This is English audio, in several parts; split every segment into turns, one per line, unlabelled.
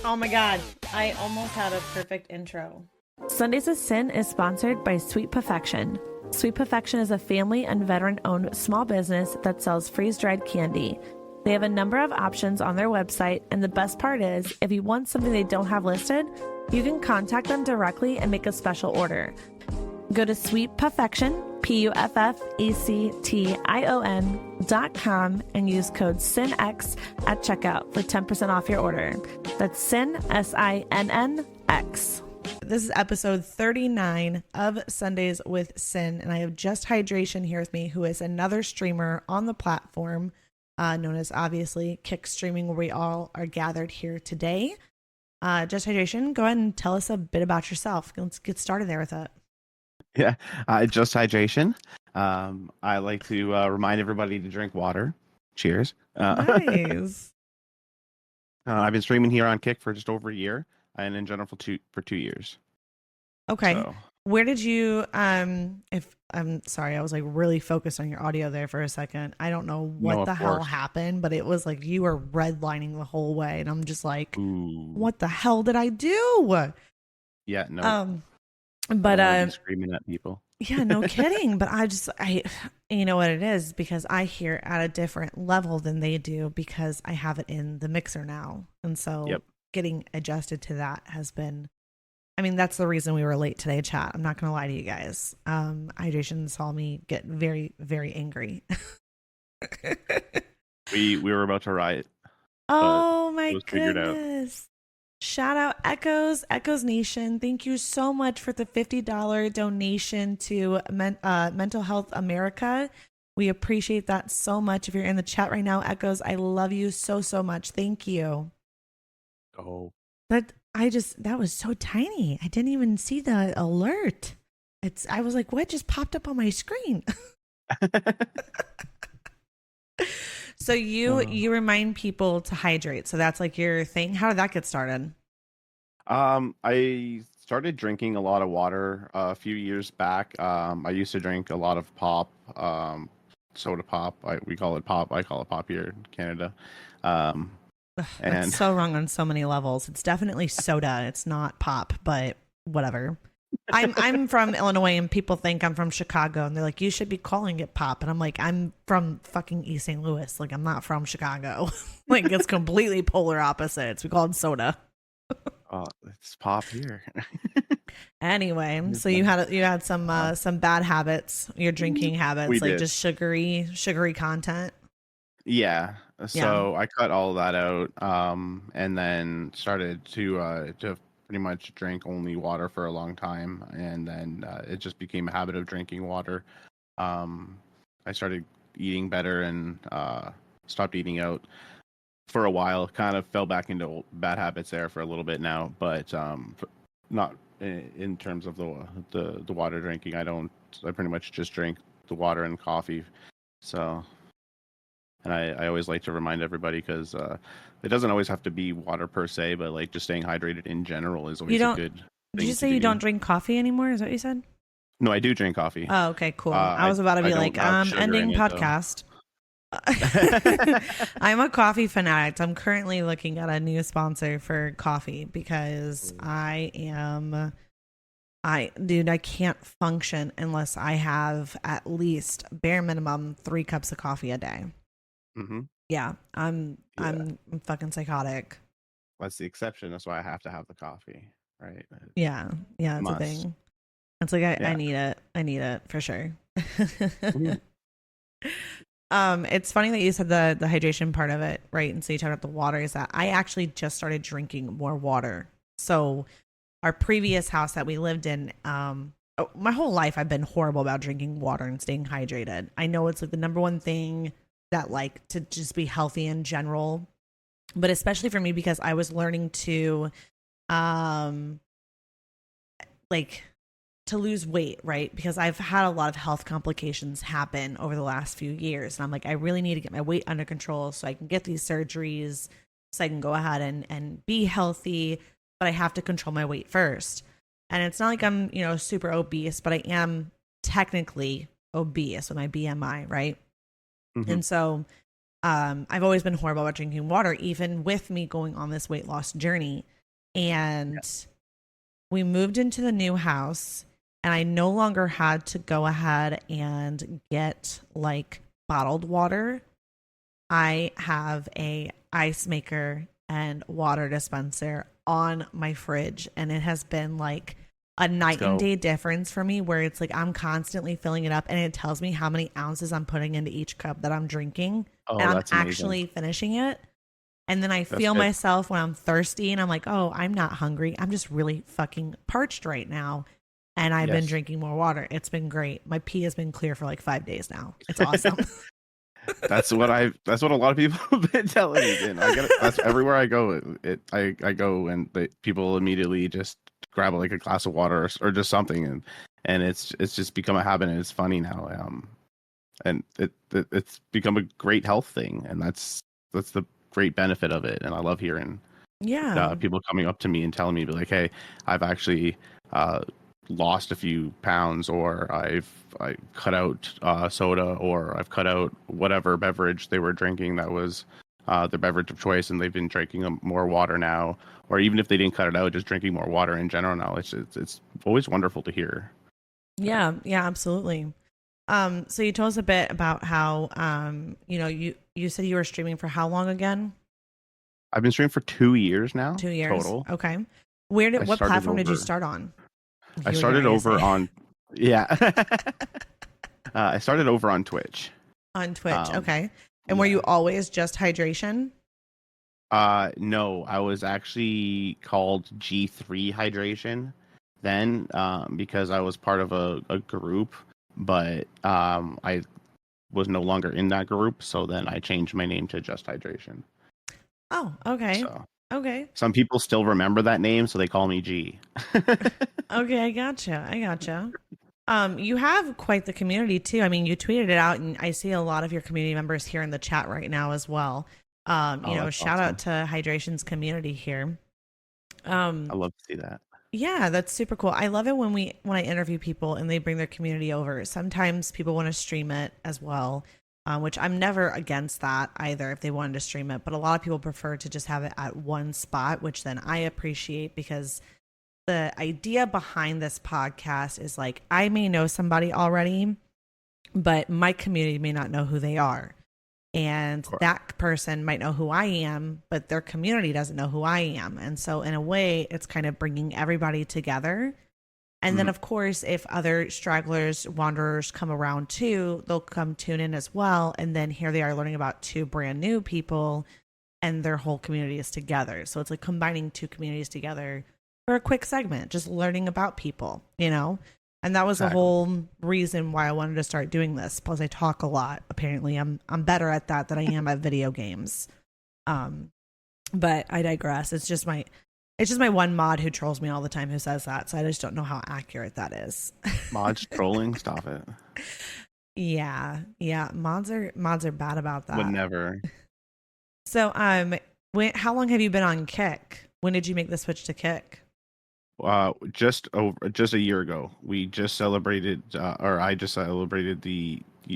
Oh my God. I almost had a perfect intro.
Sundays with Sin is sponsored by Sweet Perfection. Sweet Perfection is a family and veteran-owned small business that sells freeze-dried candy. They have a number of options on their website, and the best part is, if you want something they don't have listed, you can contact them directly and make a special order. Go to Sweet Perfection, PUFFECTION.com and use code SINX at checkout for 10% off your order. That's SIN, SINNX.
This is episode 39 of Sundays with Sin, and I have JustHydration here with me, who is another streamer on the platform, known as obviously Kick Streaming, where we all are gathered here today. JustHydration, go ahead and tell us a bit about yourself. Let's get started there with it.
Yeah, JustHydration. I like to remind everybody to drink water. Cheers.
Nice.
I've been streaming here on Kick for just over a year, and in general for 2 years.
Okay.
So,
Where did you, if I'm sorry, I was like really focused on your audio there for a second. I don't know what the hell happened, but it was like you were redlining the whole way. And I'm just like,
ooh.
What the hell did I do?
Yeah, no.
But
screaming at people.
Yeah, no kidding. But I you know what it is, because I hear at a different level than they do, because I have it in the mixer now. And so getting adjusted to that has been, I mean, that's the reason we were late today, chat. I'm not going to lie to you guys. Hydration saw me get very, very angry.
we were about to riot.
Oh my goodness. Shout out Echoes Nation. Thank you so much for the $50 donation to Mental Health America. We appreciate that so much. If you're in the chat right now, Echoes, I love you so, so much. Thank you.
Oh.
That was so tiny. I didn't even see the alert. I was like, what just popped up on my screen? So you remind people to hydrate. So that's like your thing. How did that get started?
I started drinking a lot of water a few years back. I used to drink a lot of pop, soda pop. We call it pop. I call it pop here in Canada. And
it's so wrong on so many levels. It's definitely soda. It's not pop, but whatever. I'm from Illinois, and people think I'm from Chicago, and they're like, you should be calling it pop. And I'm like, I'm from fucking East St. Louis. Like, I'm not from Chicago. Like, it's completely polar opposites. We call it soda.
Oh, it's pop here.
Anyway, so you had some bad habits, your drinking habits, like just sugary content.
Yeah. So I cut all of that out, and then started to pretty much drink only water for a long time, and then it just became a habit of drinking water. I started eating better and stopped eating out for a while. Kind of fell back into bad habits there for a little bit now, but not in terms of the water drinking. I pretty much just drink the water and coffee. So, and I always like to remind everybody, because it doesn't always have to be water per se, but like just staying hydrated in general is always a good thing.
Did you say you don't drink coffee anymore? Is that what you said?
No, I do drink coffee.
Oh, okay, cool. I was about to be like, ending podcast. I'm a coffee fanatic. I'm currently looking at a new sponsor for coffee, because I can't function unless I have at least bare minimum 3 cups of coffee a day.
Mm-hmm.
Yeah, I'm fucking psychotic.
That's the exception. That's why I have to have the coffee, right?
Yeah, it's a thing. It's like I need it for sure. It's funny that you said the hydration part of it, right? And so you talked about the water. Is that I actually just started drinking more water. So our previous house that we lived in, my whole life I've been horrible about drinking water and staying hydrated. I know it's like the number one thing that, like, to just be healthy in general, but especially for me, because I was learning to to lose weight, right? Because I've had a lot of health complications happen over the last few years, and I'm like, I really need to get my weight under control so I can get these surgeries, so I can go ahead and be healthy, but I have to control my weight first. And it's not like I'm super obese, but I am technically obese with my BMI, right? Mm-hmm. And so I've always been horrible about drinking water, even with me going on this weight loss journey. and we moved into the new house, and I no longer had to go ahead and get like bottled water. I have a ice maker and water dispenser on my fridge, and it has been like a night and day difference for me, where it's like I'm constantly filling it up, and it tells me how many ounces I'm putting into each cup that I'm drinking, and I'm actually finishing it. And then I feel myself when I'm thirsty, and I'm like, oh, I'm not hungry. I'm just really fucking parched right now. And I've been drinking more water. It's been great. My pee has been clear for like 5 days now. It's awesome.
That's what a lot of people have been telling me. And that's everywhere I go. I go and people immediately just grab like a glass of water or just something, and it's just become a habit, and it's funny now. And it's become a great health thing, and that's the great benefit of it. And I love hearing people coming up to me and telling me like, hey, I've actually lost a few pounds, or I cut out soda, or I've cut out whatever beverage they were drinking that was their beverage of choice, and they've been drinking more water now. Or even if they didn't cut it out, just drinking more water in general now. It's always wonderful to hear.
Yeah, absolutely. So you told us a bit about how you said you were streaming for how long again?
I've been streaming for 2 years now.
2 years
total.
Okay. What platform did you start on?
I started over on I started over on Twitch.
On Twitch, okay. And were you always Just Hydration?
No, I was actually called G3 Hydration then, because I was part of a group, but I was no longer in that group, so then I changed my name to Just Hydration.
Oh, okay.
So,
okay.
Some people still remember that name, so they call me G.
Okay, I gotcha. You have quite the community too. I mean, you tweeted it out, and I see a lot of your community members here in the chat right now as well. Shout out to Hydration's community here.
I love to see that.
Yeah, that's super cool. I love it when I interview people and they bring their community over. Sometimes people want to stream it as well, which I'm never against that either if they wanted to stream it. But a lot of people prefer to just have it at one spot, which then I appreciate, because the idea behind this podcast is like, I may know somebody already, but my community may not know who they are. And that person might know who I am, but their community doesn't know who I am. And so in a way, it's kind of bringing everybody together. And then, of course, if other stragglers, wanderers come around too, they'll come tune in as well. And then here they are learning about two brand new people, and their whole community is together. So it's like combining two communities together for a quick segment, just learning about people, And that was the whole reason why I wanted to start doing this. Plus, I talk a lot. Apparently, I'm better at that than I am at video games. But I digress. It's just my one mod who trolls me all the time who says that. So I just don't know how accurate that is.
Mods trolling? Stop it.
Yeah. Mods are bad about that.
Would never.
So how long have you been on Kick? When did you make the switch to Kick?
Just a year ago. We just celebrated, or I just celebrated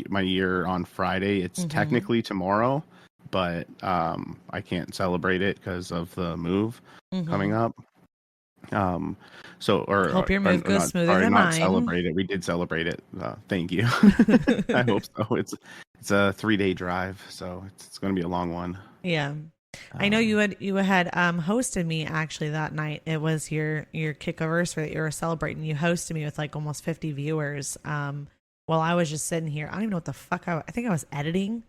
my year on Friday. It's technically tomorrow, but I can't celebrate it because of the move coming up.
Hope your move goes smoother than mine.
Celebrate it. We did celebrate it. Thank you. I hope so. It's a 3-day drive, so it's going to be a long one.
Yeah. I know you had hosted me actually that night. It was your Kickiversary that you were celebrating. You hosted me with like almost 50 viewers. While I was just sitting here. I don't even know what the fuck I think I was editing.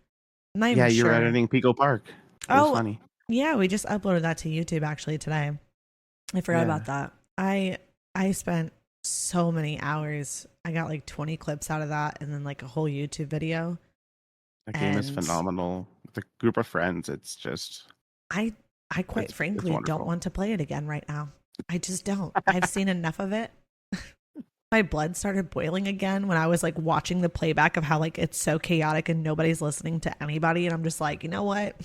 I'm not even sure.
You were editing Pico Park. It was funny.
Yeah, we just uploaded that to YouTube actually today. I forgot about that. I spent so many hours. I got like 20 clips out of that, and then like a whole YouTube video.
That game is phenomenal. With a group of friends, it's just...
I quite frankly don't want to play it again right now. I just don't. I've seen enough of it. My blood started boiling again when I was like watching the playback of how like it's so chaotic and nobody's listening to anybody. And I'm just like, you know what?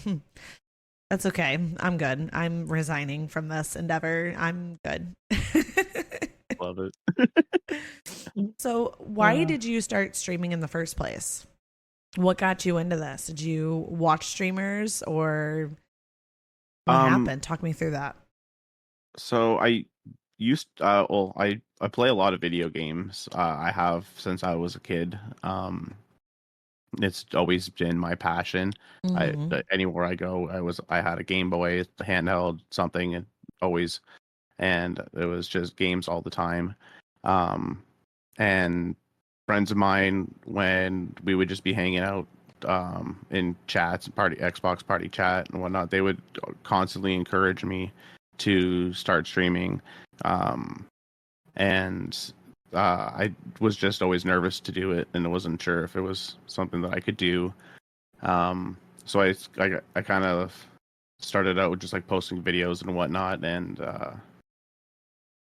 That's okay. I'm good. I'm resigning from this endeavor. I'm good.
Love it.
So why did you start streaming in the first place? What got you into this? Did you watch streamers or... What happened? Talk me through that.
So I used well I play a lot of video games. I have since I was a kid. It's always been my passion.
Mm-hmm.
Anywhere I go, I had a Game Boy, the handheld, something, and always, and it was just games all the time. Um, and friends of mine, when we would just be hanging out in chats, party Xbox party chat and whatnot, they would constantly encourage me to start streaming. Um, and I was just always nervous to do it, and I wasn't sure if it was something that I could do. Um, so I kind of started out with just like posting videos and whatnot, and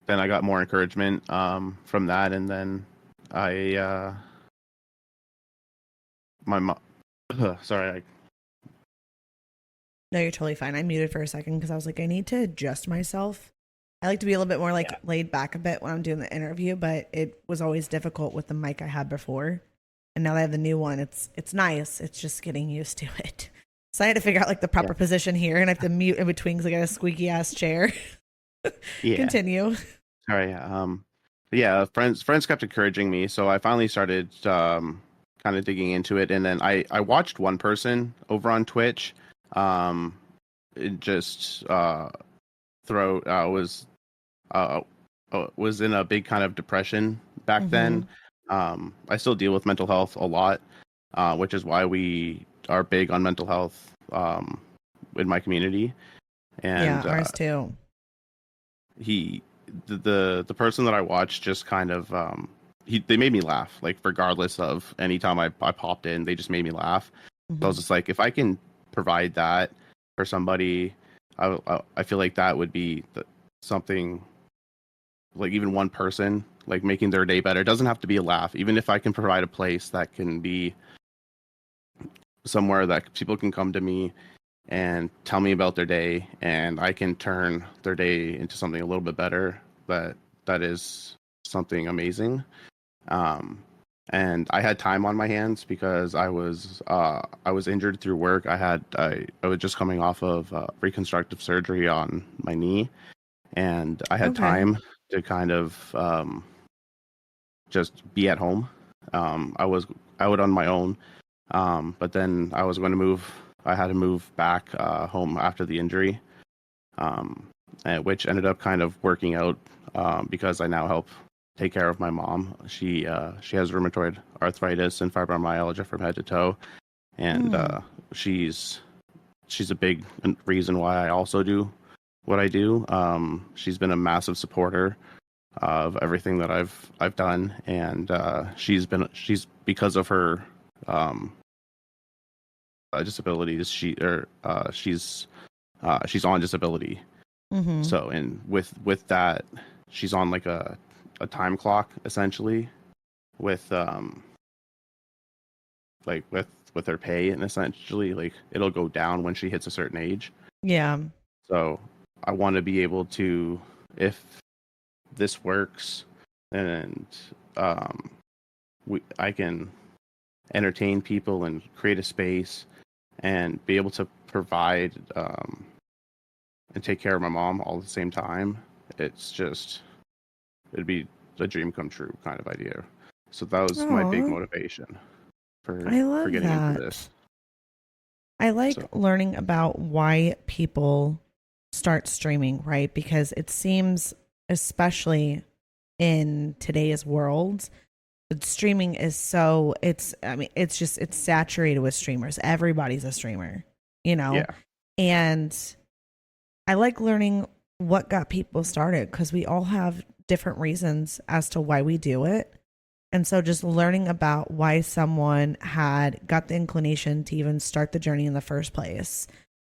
then I got more encouragement from that, and then I my mom. Sorry,
No, you're totally fine. I muted for a second because I was like, I need to adjust myself. I like to be a little bit more like
yeah,
laid back a bit when I'm doing the interview, but it was always difficult with the mic I had before. And now that I have the new one, it's nice. It's just getting used to it. So I had to figure out like the
yeah,
proper position here, and I have to mute in between because I got a squeaky ass chair.
yeah.
Continue.
Sorry. Yeah. Friends kept encouraging me, so I finally started kind of digging into it, and then I watched one person over on Twitch. Um, it just throw was in a big kind of depression back
Mm-hmm.
then. I still deal with mental health a lot, which is why we are big on mental health in my community.
Yeah,
And
ours too.
he, the person that I watched just kind of they made me laugh. Like regardless of any time I popped in, they just made me laugh. So I
Mm-hmm.
was just like, if I can provide that for somebody, I feel like that would be something, like even one person, like making their day better. It doesn't have to be a laugh. Even if I can provide a place that can be somewhere that people can come to me and tell me about their day, and I can turn their day into something a little bit better, that is something amazing. Um, and I had time on my hands because I was injured through work. I was just coming off of reconstructive surgery on my knee, and I had
Okay.
time to kind of just be at home. I was out on my own, but then I was going to move. I had to move back home after the injury, um, which ended up kind of working out because I now help take care of my mom. She has rheumatoid arthritis and fibromyalgia from head to toe, and
Mm.
she's a big reason why I also do what I do. She's been a massive supporter of everything that I've done, and she's because of her um, disabilities. She's on disability.
Mm-hmm.
So, and with that, she's on like a time clock essentially with like with her pay, and essentially like it'll go down when she hits a certain age.
Yeah.
So I want to be able to, if this works, and um I can entertain people and create a space and be able to provide and take care of my mom all at the same time. It's just, it'd be a dream come true kind of idea. So that was my big
Oh,
motivation
I
for
love
getting into this.
that. I like
So
learning about why people start streaming, right? Because it seems, especially in today's world, that streaming is so, I mean, it's saturated with streamers. Everybody's a streamer, you know?
yeah,
And I like learning what got people started because we all have different reasons as to why we do it. And so just learning about why someone had got the inclination to even start the journey in the first place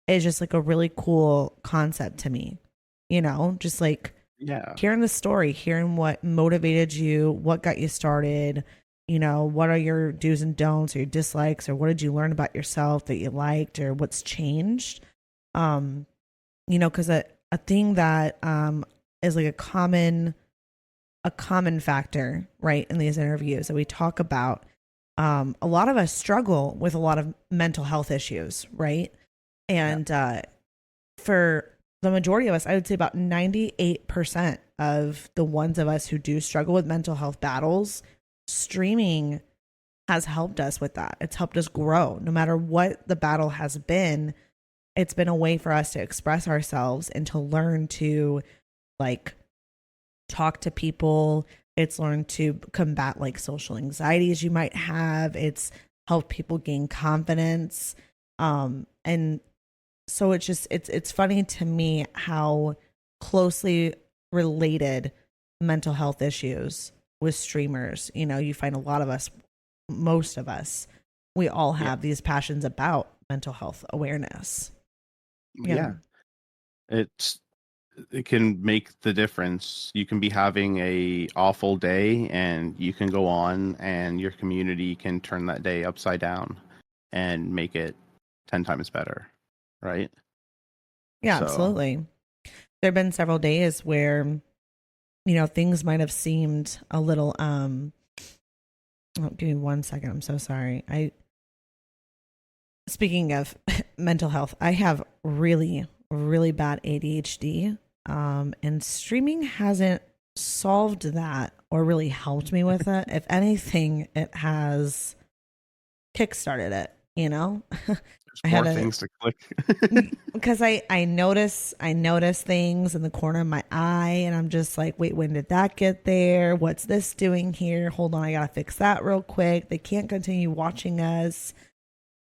is just like a really cool concept to me. Just like
yeah,
hearing the story, hearing what motivated you, what got you started, what are your do's and don'ts or your dislikes, or what did you learn about yourself that you liked, or what's changed. Um, because a thing that is like a common factor, right, in these interviews that we talk about. A lot of us struggle with a lot of mental health issues, right?
yeah,
And for the majority of us, I would say about 98% of the ones of us who do struggle with mental health battles, streaming has helped us with that. It's helped us grow. No matter what the battle has been, it's been a way for us to express ourselves and to learn to like talk to people. It's learned to combat like social anxieties you might have. It's helped people gain confidence. And so it's funny to me how closely related mental health issues with streamers. You know, you find a lot of us, most of us, we all have these passions about mental health awareness.
Yeah. It can make the difference. You can be having a awful day and you can go on and your community can turn that day upside down and make it 10 times better, right?
Yeah,
So,
absolutely. There have been several days where, you know, things might have seemed a little oh, give me 1 second. I'm so sorry. Speaking of mental health, I have really, really bad ADHD. And streaming hasn't solved that or really helped me with it. If anything, it has kickstarted it, you know?
there's
I
more
had
things to click.
because I notice things in the corner of my eye and I'm just like, wait, when did that get there? What's this doing here? Hold on, I gotta fix that real quick. They can't continue watching us.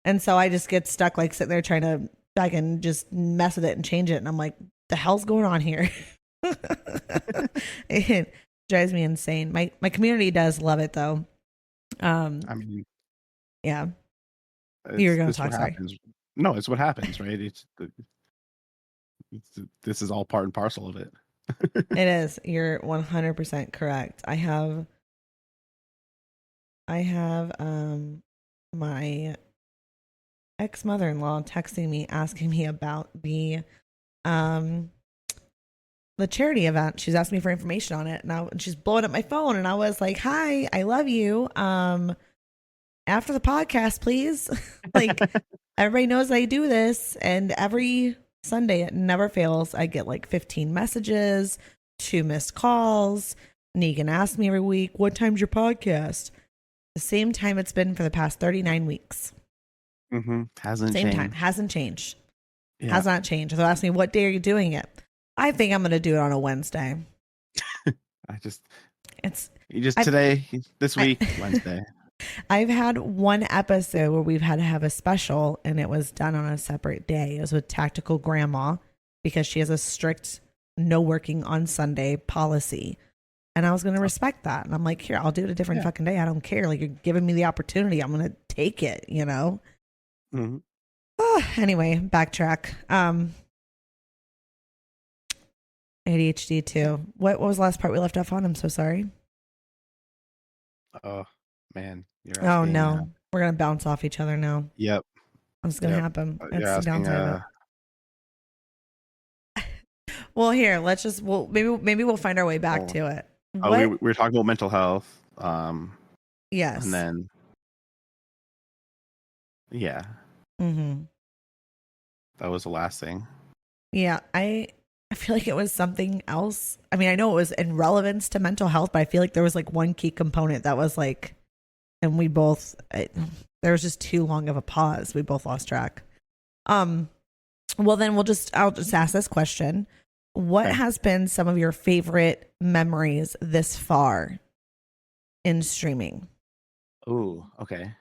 And so I just get stuck like sitting there trying to I can just mess with it and change it. And I'm like, the hell's going on here? It drives me insane. My community does love it though.
I mean,
Yeah. You're gonna
this
talk,
what
sorry.
happens. No, it's what happens, right? This is all part and parcel of it.
It is. You're 100% correct. I have my ex mother-in-law texting me asking me about um the charity event. She's asking me for information on it. And she's blowing up my phone and I was like, "Hi, I love you. After the podcast, please." Like everybody knows I do this and every Sunday it never fails. I get like 15 messages, 2 missed calls. Negan asks me every week, "What time's your podcast?" The same time it's been for the past 39 weeks.
Hasn't
Same
changed.
time. Hasn't changed.
Yeah.
Has not changed. They'll ask me, "What day are you doing it?" I think I'm going to do it on a Wednesday.
Today, this week,
I,
Wednesday.
I've had one episode where we've had to have a special and it was done on a separate day. It was with Tactical Grandma because she has a strict no working on Sunday policy. And I was going to respect that. And I'm like, here, I'll do it a different fucking day. I don't care. Like, you're giving me the opportunity. I'm going to take it, you know?
Mm-hmm.
Anyway, backtrack. ADHD too. What was the last part we left off on? I'm so sorry.
Oh, man. You're
Oh,
asking,
no. We're going to bounce off each other now.
Yep.
What's going to happen?
You're
That's the
asking,
downside of it. Well, here, let's just, maybe we'll find our way back to it.
We were talking about mental health.
Yes.
And then, yeah.
Mm-hmm.
That was the last thing.
Yeah, I feel like it was something else. I mean, I know it was in relevance to mental health, but I feel like there was like one key component that was like, and we both, there was just too long of a pause. We both lost track. Well, then I'll just ask this question. What has been some of your favorite memories this far in streaming?
Oh, okay.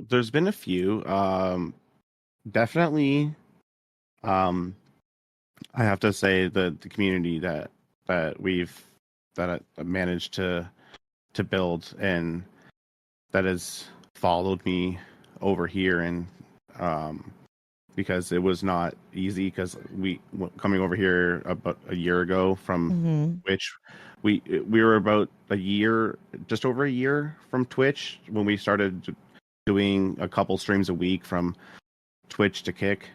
There's been a few. Definitely. I have to say the community that I managed to build and that has followed me over here and because it was not easy because coming over here about a year ago from Twitch, we were about a year, just over a year from Twitch when we started doing a couple streams a week from Twitch to Kick.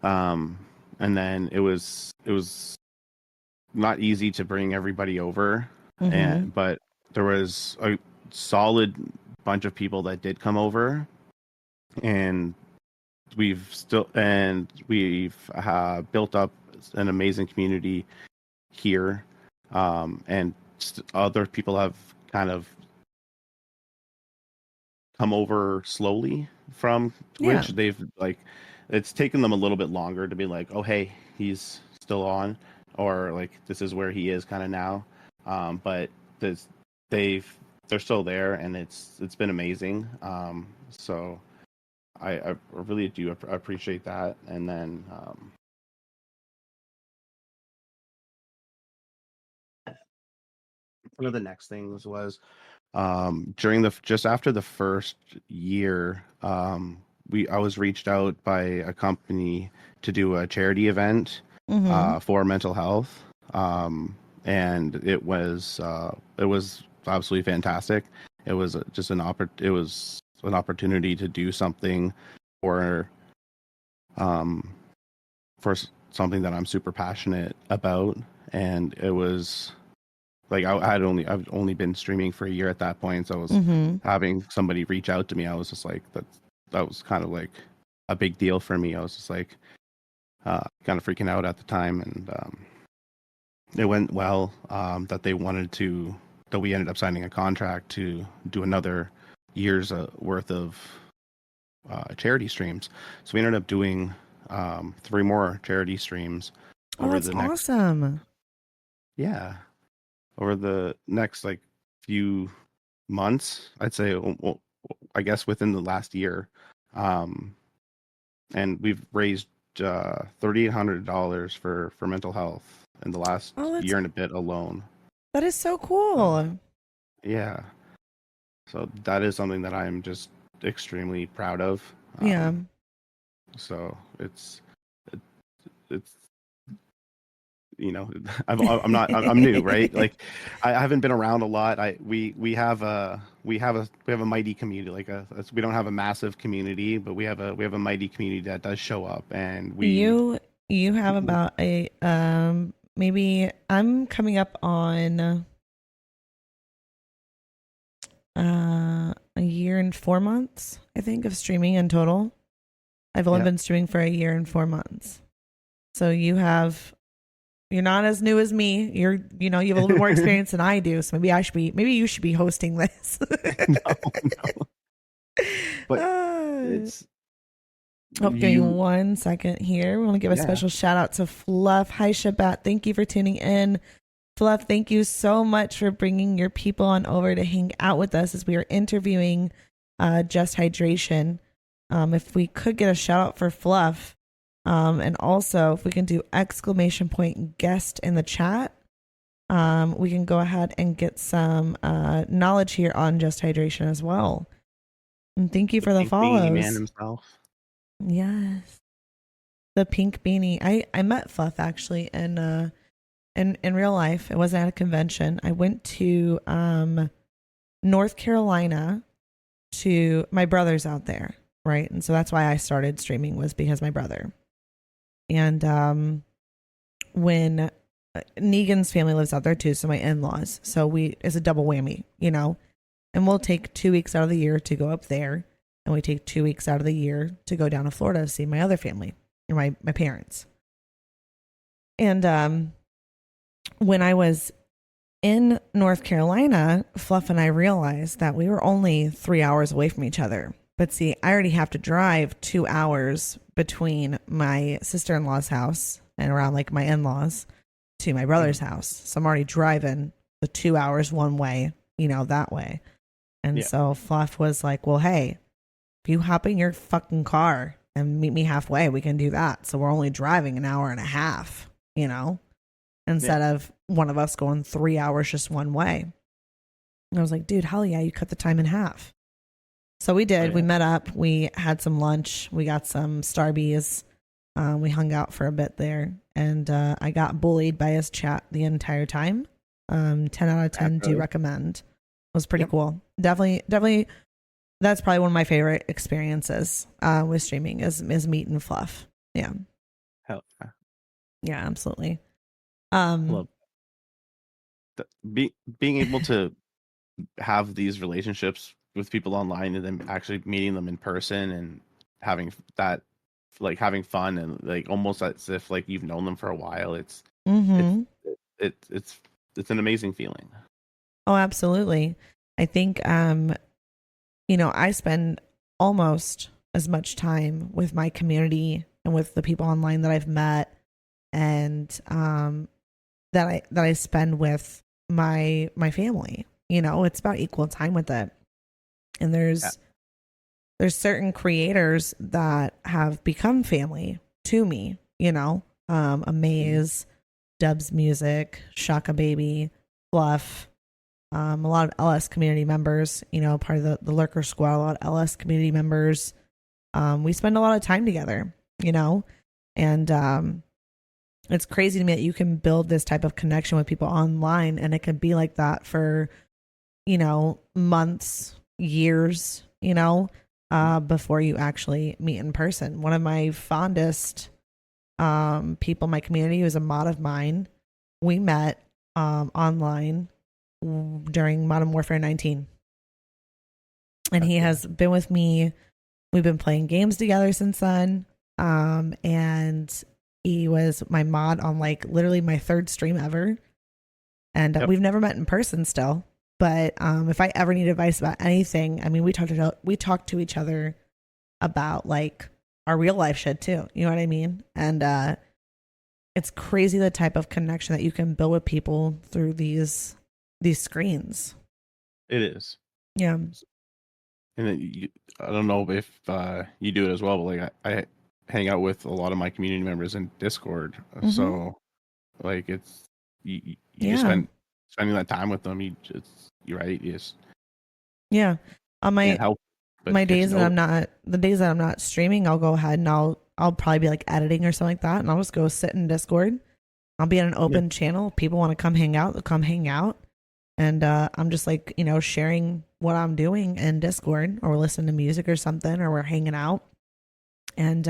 And then it was not easy to bring everybody over, but there was a solid bunch of people that did come over, and we've built up an amazing community here, and other people have kind of come over slowly from
Yeah.
Twitch. They've like, it's taken them a little bit longer to be like, oh hey, he's still on, or like this is where he is kind of now. But this, they've they're still there, and it's been amazing. So I really do appreciate that. And then one of the next things was during the just after the first year, I was reached out by a company to do a charity event
Mm-hmm.
for mental health, and it was absolutely fantastic. It was just it was an opportunity to do something for um something that I'm super passionate about, and it was like I've only been streaming for a year at that point, so I was
Mm-hmm.
having somebody reach out to me. I was just like, that was kind of like a big deal for me. I was just like kind of freaking out at the time, and it went well. That we ended up signing a contract to do another year's worth of charity streams. So we ended up doing 3 more charity streams
Oh,
over
that's
the next
awesome.
yeah over the next like few months. I'd say, well, I guess within the last year, um, and we've raised $3,800 for mental health in the last
Oh,
year and a bit alone.
that is so
Uh,
cool.
yeah, so that is something that I'm just extremely proud of.
Yeah.
So it, it's I'm new, right? Like I haven't been around a lot. We have a mighty community. We don't have a massive community, but we have a mighty community that does show up, and
You have about a maybe I'm coming up on a year and 4 months, I think, of streaming in total. I've only
yeah.
been streaming for a year and 4 months. So you're not as new as me. You have a little bit more experience than I do. So maybe you should be hosting this.
No, but
Uh,
it's
Oh, give me
you.
1 second here. We want to give a
Yeah,
special shout out to Fluff. Hi, Shabat. Thank you for tuning in. Fluff, thank you so much for bringing your people on over to hang out with us as we are interviewing Just Hydration. If we could get a shout out for Fluff, and also if we can do exclamation point guest in the chat, we can go ahead and get some knowledge here on Just Hydration as well. And thank you
the
for the
pink beanie man
follows.
himself.
Yes. The pink beanie. I met Fluff actually in real life. It wasn't at a convention. I went to North Carolina to my brother's out there, right? And so that's why I started streaming, was because my brother. And when Negan's family lives out there too, so my in-laws. So it's a double whammy, And we'll take 2 weeks out of the year to go up there, and we take 2 weeks out of the year to go down to Florida to see my other family, or my parents. And when I was in North Carolina, Fluff and I realized that we were only 3 hours away from each other. But see, I already have to drive 2 hours between my sister-in-law's house and around like my in-laws to my brother's house. So I'm already driving the 2 hours one way, that way. And
Yeah.
so Fluff was like, well, hey, if you hop in your fucking car and meet me halfway, we can do that. So we're only driving an hour and a half, instead of one of us going 3 hours just one way. And I was like, dude, hell yeah, you cut the time in half. So we did.
Oh, yeah.
We met up. We had some lunch. We got some Starbies. We hung out for a bit there. And I got bullied by his chat the entire time. 10 out of 10 do recommend. It was pretty cool. Definitely. That's probably one of my favorite experiences with streaming is meeting Fluff. Yeah.
Hell yeah.
Yeah, absolutely.
Love being able to have these relationships with people online and then actually meeting them in person and having that like having fun and like almost as if like you've known them for a while. It's
Mm-hmm.
it's an amazing feeling.
Oh, absolutely. I think I spend almost as much time with my community and with the people online that I've met, and that I spend with my family. It's about equal time with it. And
Yeah.
there's certain creators that have become family to me, Amaze, Dubs Music, Shaka Baby, Fluff, a lot of LS community members, part of the Lurker Squad, a lot of LS community members. We spend a lot of time together, and it's crazy to me that you can build this type of connection with people online, and it can be like that for, months, years, before you actually meet in person. One of my fondest people in my community was a mod of mine. We met online during Modern Warfare 19. And he has been with me. We've been playing games together since then. And he was my mod on like literally my third stream ever. And we've never met in person still. But if I ever need advice about anything, I mean, we talk to each other about like our real life shit too. You know what I mean? And it's crazy the type of connection that you can build with people through these screens.
It is.
Yeah.
And I don't know if you do it as well, but like I hang out with a lot of my community members in Discord.
Mm-hmm.
So like it's you just spending that time with them. You're right. You just
On
can't help but
my
get to
days that
know.
the days that I'm not streaming, I'll go ahead and I'll probably be like editing or something like that, and I'll just go sit in Discord. I'll be in an open channel. People want to come hang out, they'll come hang out. And I'm just like, sharing what I'm doing in Discord, or we're listening to music or something, or we're hanging out. And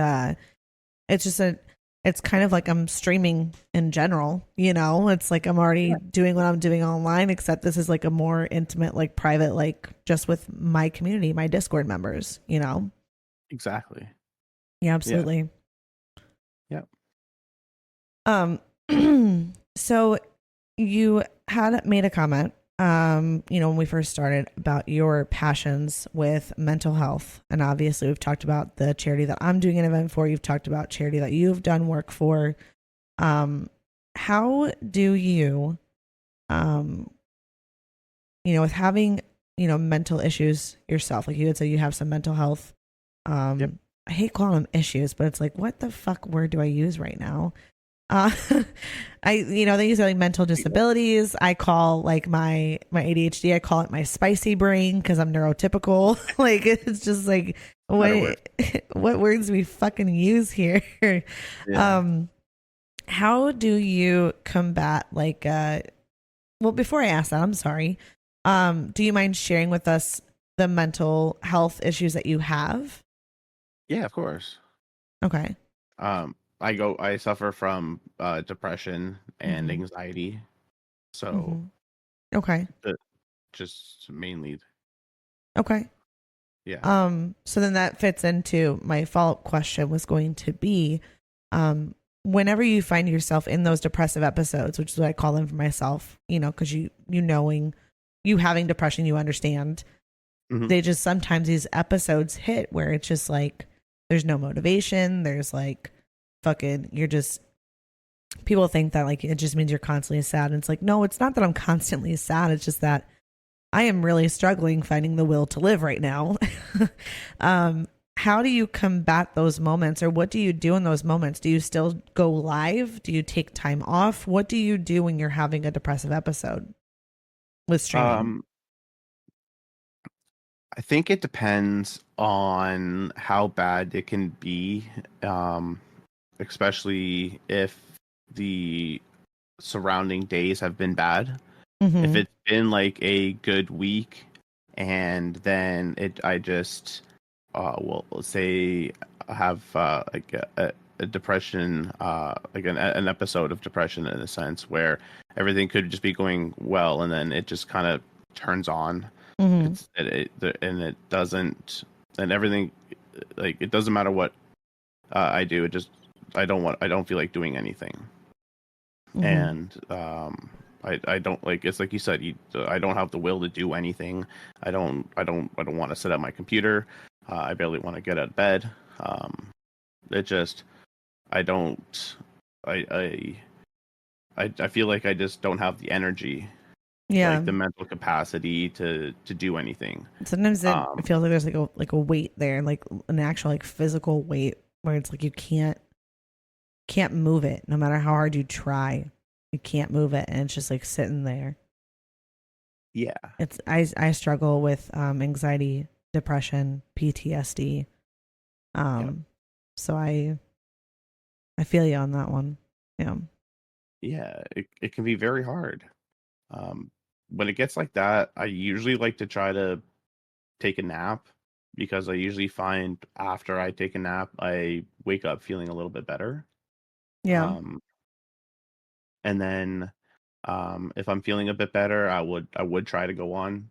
it's just it's kind of like I'm streaming in general, it's like I'm already doing what I'm doing online, except this is like a more intimate, like private, like just with my community, my Discord members,
Exactly.
Yeah, absolutely.
Yeah.
So you had made a comment, when we first started, about your passions with mental health. And obviously we've talked about the charity that I'm doing an event for. You've talked about charity that you've done work for. How do you, with having, mental issues yourself, like you had said, you have some mental health, I hate calling them issues, but it's like, what the fuck word do I use right now? They use like mental disabilities. I call like my ADHD, I call it my spicy brain because I'm neurotypical. Like it's just like what words we fucking use here. How do you combat like well, before I ask that, I'm sorry. Do you mind sharing with us the mental health issues that you have?
Yeah, of course.
Okay.
I suffer from depression and anxiety. So
okay.
Just mainly.
Okay.
Yeah.
So then that fits into my follow-up question, was going to be, whenever you find yourself in those depressive episodes, which is what I call them for myself, because you knowing you having depression, you understand. They just sometimes these episodes hit where it's just like there's no motivation. There's like fucking people think that like it just means you're constantly sad. And it's like, no, it's not that I'm constantly sad. It's just that I am really struggling finding the will to live right now. How do you combat those moments, or what do you do in those moments? Do you still go live? Do you take time off? What do you do when you're having a depressive episode with streaming?
I think it depends on how bad it can be, especially if the surrounding days have been bad. If it's been like a good week, and then I just let's say I have like a depression, like an episode of depression in a sense where everything could just be going well, and then it just kind of turns on. And it doesn't, and everything, like it doesn't matter what I do. I don't feel like doing anything.
Mm-hmm.
And I don't like, it's like you said, I don't have the will to do anything. I don't want to sit at my computer. I barely want to get out of bed. It just, I don't, I, I feel like I just don't have the energy,
Yeah.
like the mental capacity to do anything.
Sometimes it
Um,
feels like there's like a weight there, like an actual like physical weight where it's like you can't move it no matter how hard you try. You can't move it and it's just like sitting there.
yeah,
It's I struggle with anxiety, depression, PTSD.
yep,
Um so I feel you on that one. Yeah.
yeah. It can be very hard. Um, when it gets like that, I usually like to try to take a nap because I usually find after I take a nap, I wake up feeling a little bit better.
Yeah.
Um, and then if I'm feeling a bit better, I would try to go on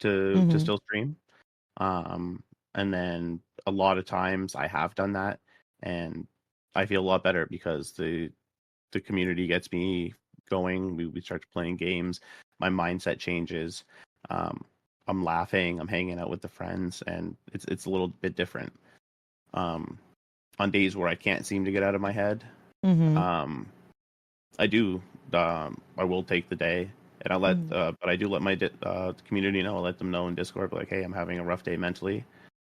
to
Mhm.
still stream. Um, and then a lot of times I have done that, and I feel a lot better because the community gets me going. We start playing games. My mindset changes. Um, I'm laughing. I'm hanging out with the friends, and it's a little bit different. Um, on days where I can't seem to get out of my head,
Mhm.
um, I do. I will take the day, and
Mhm.
but I do let my community know. I let them know in Discord, like, hey, I'm having a rough day mentally,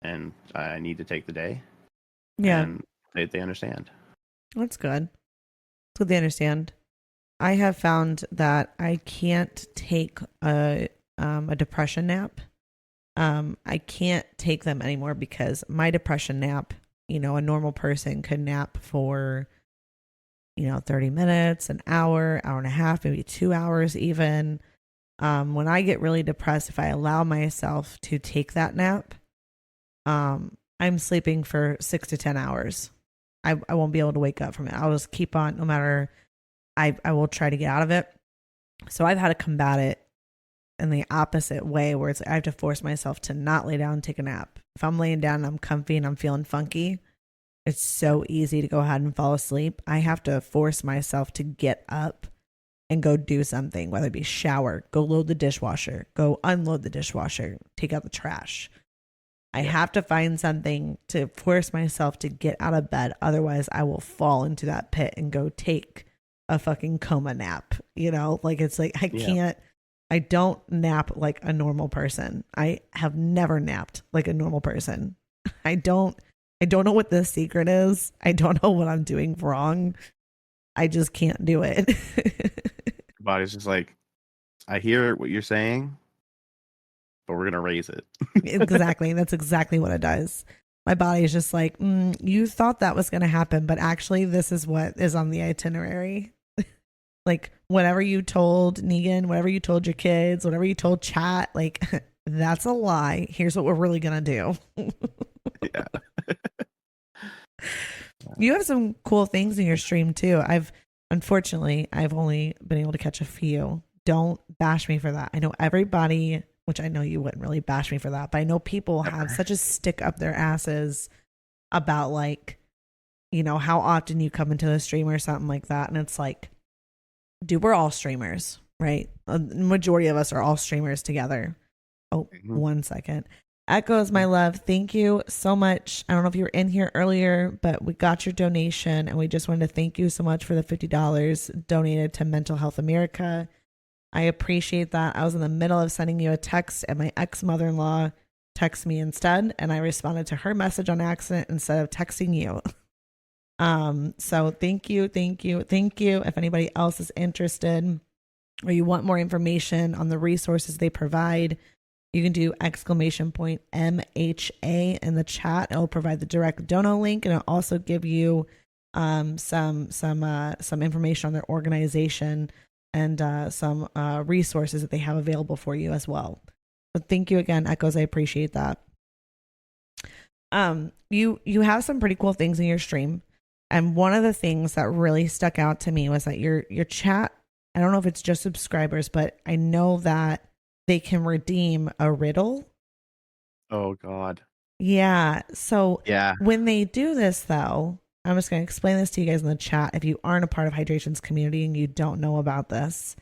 and I need to take the day,
Yeah.
and they understand.
That's good. That's what they understand. I have found that I can't take a depression nap. I can't take them anymore because my depression nap, a normal person could nap for 30 minutes, an hour, hour and a half, maybe 2 hours even. When I get really depressed, if I allow myself to take that nap, I'm sleeping for 6 to 10 hours. I won't be able to wake up from it. I'll just keep on, no matter. I will try to get out of it. So I've had to combat it in the opposite way, where it's like I have to force myself to not lay down and take a nap. If I'm laying down and I'm comfy and I'm feeling funky, it's so easy to go ahead and fall asleep. I have to force myself to get up and go do something, whether it be shower, go load the dishwasher, go unload the dishwasher, take out the trash. I
Yeah,
have to find something to force myself to get out of bed. Otherwise, I will fall into that pit and go take a fucking coma nap. Like it's like
yeah,
I don't nap like a normal person. I have never napped like a normal person. I don't I don't know what the secret is. I don't know what I'm doing wrong. I just can't do it.
body's just like, I hear what you're saying, but we're gonna raise it.
Exactly. That's exactly what it does. My body is just like, you thought that was going to happen, but actually, this is what is on the itinerary. Like, whatever you told Negan, whatever you told your kids, whatever you told chat, like, that's a lie. Here's what we're really going to do.
Yeah.
You have some cool things in your stream, too. Unfortunately, I've only been able to catch a few. Don't bash me for that. I know everybody, which I know you wouldn't really bash me for that, but I know people have such a stick up their asses about, like, how often you come into the stream or something like that. And it's like, dude, we're all streamers, right? A majority of us are all streamers together. Oh,
Mhm.
1 second. Echoes, my love. Thank you so much. I don't know if you were in here earlier, but we got your donation and we just wanted to thank you so much for the $50 donated to Mental Health America. I appreciate that. I was in the middle of sending you a text and my ex-mother-in-law texted me instead, and I responded to her message on accident instead of texting you. So thank you, thank you, thank you. If anybody else is interested or you want more information on the resources they provide, you can do !MHA in the chat. It'll provide the direct dono link, and it'll also give you some information on their organization and some resources that they have available for you as well. But thank you again, Echoes. I appreciate that. You have some pretty cool things in your stream, and one of the things that really stuck out to me was that your chat. I don't know if it's just subscribers, but I know that they can redeem a riddle.
Oh God.
Yeah. So
Yeah.
when they do this, though, I'm just going to explain this to you guys in the chat. If you aren't a part of Hydration's community and you don't know about this,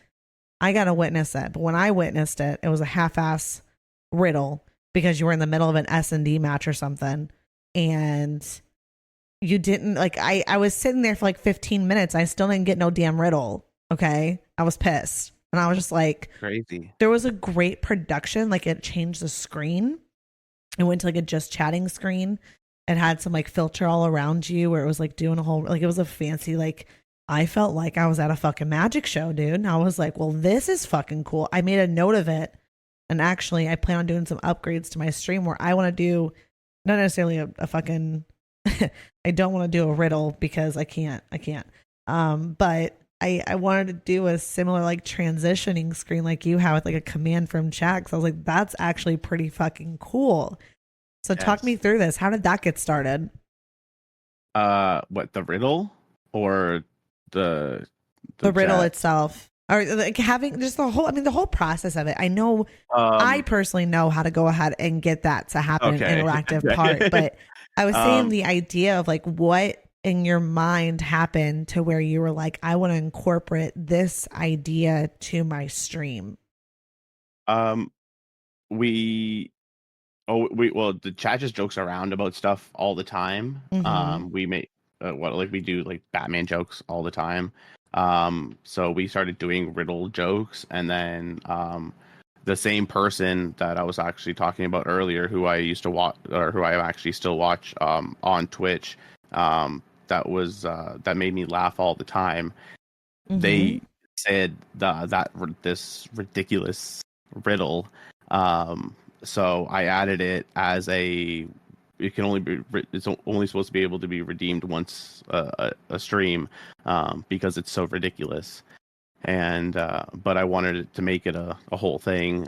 I got to witness it. But when I witnessed it, it was a half-ass riddle because you were in the middle of an S&D match or something. And you didn't like, I was sitting there for like 15 minutes. I still didn't get no damn riddle. Okay. I was pissed. And I was just like,
crazy.
There was a great production. Like it changed the screen. It went to like a just chatting screen. It had some like filter all around you where it was like doing a whole, like it was a fancy, like I felt like I was at a fucking magic show, dude. And I was like, well, this is fucking cool. I made a note of it. And actually I plan on doing some upgrades to my stream where I want to do not necessarily a fucking, I don't want to do a riddle because I can't. But I wanted to do a similar like transitioning screen like you have with like a command from chat. Cause I was like, that's actually pretty fucking cool. So talk me through this. How did that get started?
What, the riddle or the
riddle
chat
itself, or like having just the whole process of it? I know I personally know how to go ahead and get that to happen, interactive part, but I was saying the idea of like what in your mind happened to where you were like, I want to incorporate this idea to my stream.
Well, the chat just jokes around about stuff all the time. We make we do like Batman jokes all the time. So we started doing riddle jokes, and then the same person that I was actually talking about earlier, who I used to watch, or who I actually still watch on Twitch, that made me laugh all the time. They said this ridiculous riddle. So I added it as it's only supposed to be able to be redeemed once a stream, because it's so ridiculous. And but I wanted to make it a whole thing,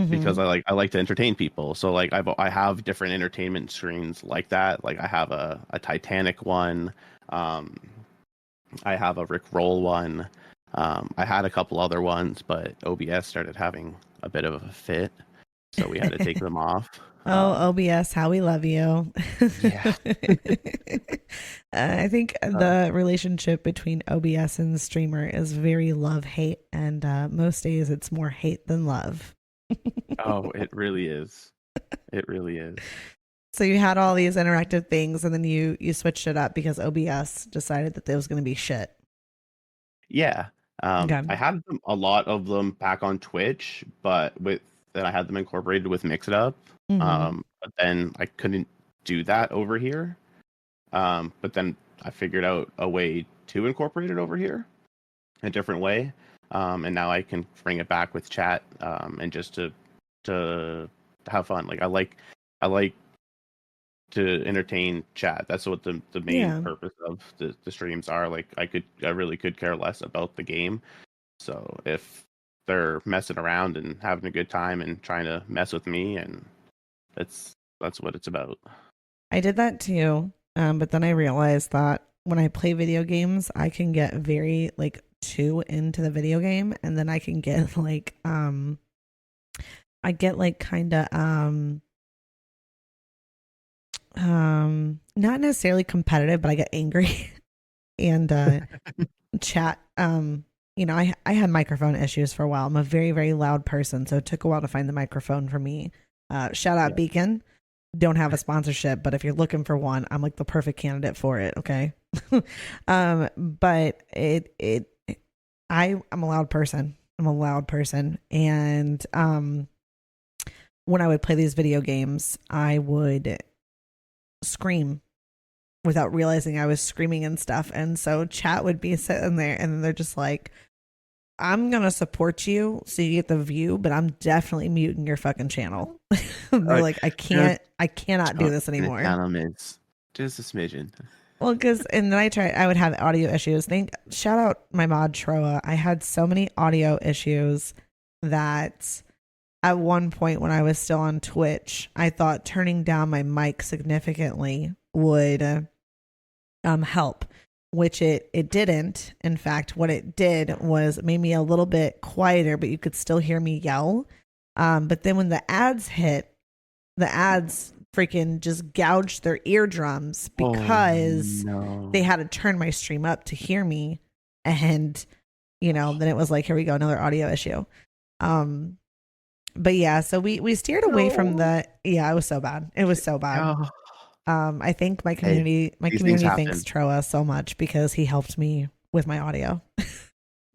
because I like to entertain people. So like I have different entertainment screens like that. Like I have a Titanic one, I have a Rick Roll one. I had a couple other ones, but OBS started having a bit of a fit, so we had to take them off.
OBS, how we love you.
Yeah.
I think the relationship between OBS and the streamer is very love-hate, and most days it's more hate than love.
Oh, it really is. It really is.
So you had all these interactive things, and then you switched it up because OBS decided that there was going to be shit.
Yeah.
Okay.
I had a lot of them back on Twitch, but then I had them incorporated with Mix It Up. But then I couldn't do that over here. But then I figured out a way to incorporate it over here, a different way. And now I can bring it back with chat, and just to have fun. Like I like to entertain chat. That's what the main purpose of the streams are. Like I really could care less about the game. So if they're messing around and having a good time and trying to mess with me, and that's what it's about.
I did that too, but then I realized that when I play video games, I can get very like too into the video game, and then I can get like I get like kind of not necessarily competitive, but I get angry. And chat, you know, I had microphone issues for a while. I'm a very, very loud person, so it took a while to find the microphone for me. Shout out Beacon. Don't have a sponsorship, but if you're looking for one, I'm like the perfect candidate for it. Okay. But I'm a loud person. And when I would play these video games, I would scream without realizing I was screaming and stuff. And so chat would be sitting there, and they're just like, I'm going to support you so you get the view, but I'm definitely muting your fucking channel. They're like, I cannot do this anymore.
Just a smidgen.
Well, and then I would have audio issues. Shout out my mod Troa. I had so many audio issues that at one point when I was still on Twitch, I thought turning down my mic significantly would help, which it didn't. In fact, what it did was made me a little bit quieter, but you could still hear me yell. But then when the ads hit, the ads freaking just gouged their eardrums because they had to turn my stream up to hear me. And, then it was like, here we go, another audio issue. But yeah, so we steered away from it was so bad. It was so bad. I think my community thanks Troa so much because he helped me with my audio.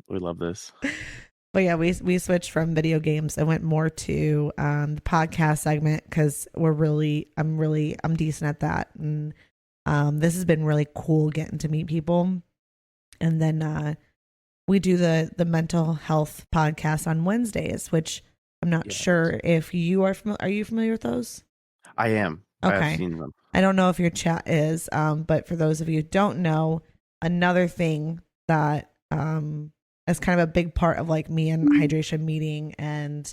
We love this.
But yeah, we switched from video games and went more to the podcast segment because I'm decent at that. And this has been really cool getting to meet people. And then we do the mental health podcast on Wednesdays, which I'm not sure if you are familiar. Are you familiar with those?
I am.
Okay.
I've seen them.
I don't know if your chat is, but for those of you who don't know, another thing that is kind of a big part of like me and Hydration meeting and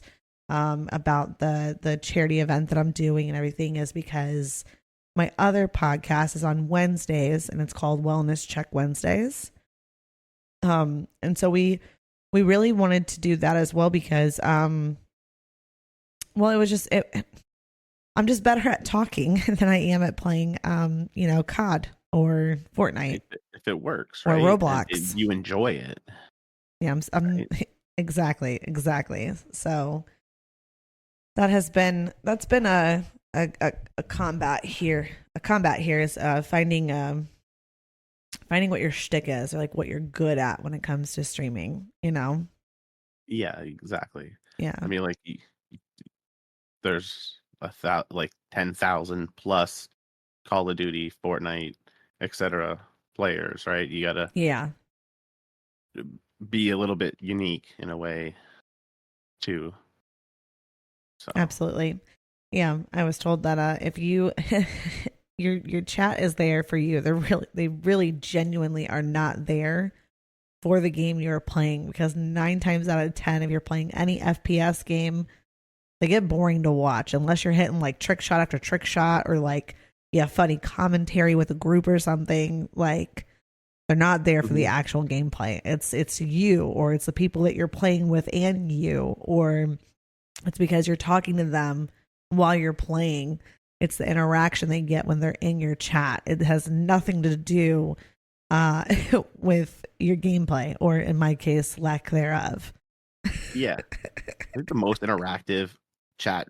about the charity event that I'm doing and everything is because my other podcast is on Wednesdays and it's called Wellness Check Wednesdays. And so we really wanted to do that as well because it was just I'm just better at talking than I am at playing COD or Fortnite.
If it works,
or
right?
Roblox.
You enjoy it.
Yeah, I'm right. Exactly. So that's been a combat here. A combat here is finding what your shtick is or like what you're good at when it comes to streaming,
Yeah, exactly.
Yeah.
I mean, like there's 10,000 plus Call of Duty, Fortnite, etc. players, right? You gotta be a little bit unique in a way too. So.
Absolutely. Yeah, I was told that if you your chat is there for you, they really genuinely are not there for the game you're playing because 9 times out of 10 if you're playing any FPS game, they get boring to watch unless you're hitting like trick shot after trick shot or like funny commentary with a group or something. Like they're not there for the actual gameplay. It's you or it's the people that you're playing with and you, or it's because you're talking to them while you're playing. It's the interaction they get when they're in your chat. It has nothing to do with your gameplay or in my case, lack thereof.
Yeah. I think the most interactive chat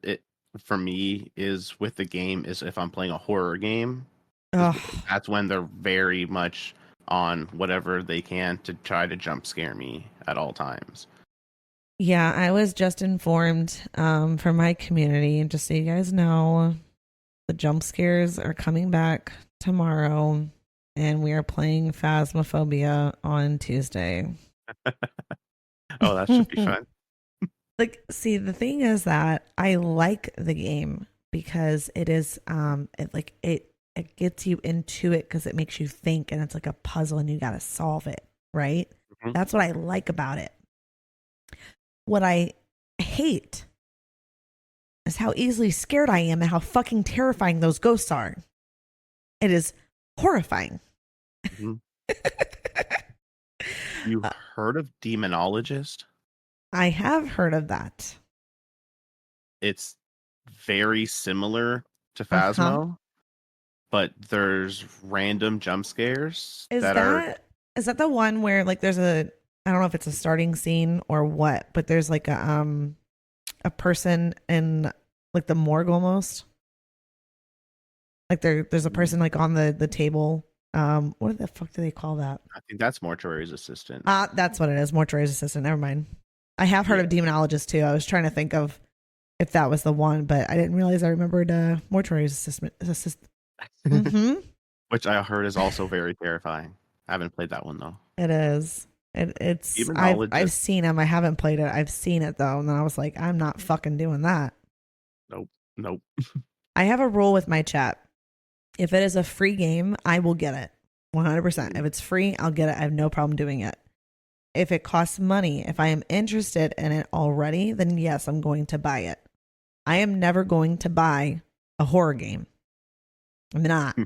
for me is with the game is if I'm playing a horror game. That's when they're very much on whatever they can to try to jump scare me at all times.
Yeah, I was just informed from my community, and just so you guys know, the jump scares are coming back tomorrow, and we are playing Phasmophobia on Tuesday.
Oh, that should be fun.
Like, see, the thing is that I like the game because it is it gets you into it because it makes you think and it's like a puzzle and you got to solve it, right? Mm-hmm. That's what I like about it. What I hate is how easily scared I am and how fucking terrifying those ghosts are. It is horrifying.
Mm-hmm. You heard of Demonologist?
I have heard of that.
It's very similar to Phasmo, but there's random jump scares. Is
that the one where like there's I don't know if it's a starting scene or what, but there's like a person in like the morgue almost. Like there's a person like on the table. What the fuck do they call that?
I think that's Mortuary's assistant.
That's what it is. Mortuary's assistant. Never mind. I have heard of Demonologist too. I was trying to think of if that was the one, but I didn't realize I remembered Mortuary's assistant. Mm-hmm.
Which I heard is also very terrifying. I haven't played that one though.
It is. It's. I've seen him. I haven't played it. I've seen it though, and then I was like, I'm not fucking doing that.
Nope.
I have a rule with my chat. If it is a free game, I will get it. 100%. If it's free, I'll get it. I have no problem doing it. If it costs money, if I am interested in it already, then yes, I'm going to buy it. I am never going to buy a horror game. I'm not.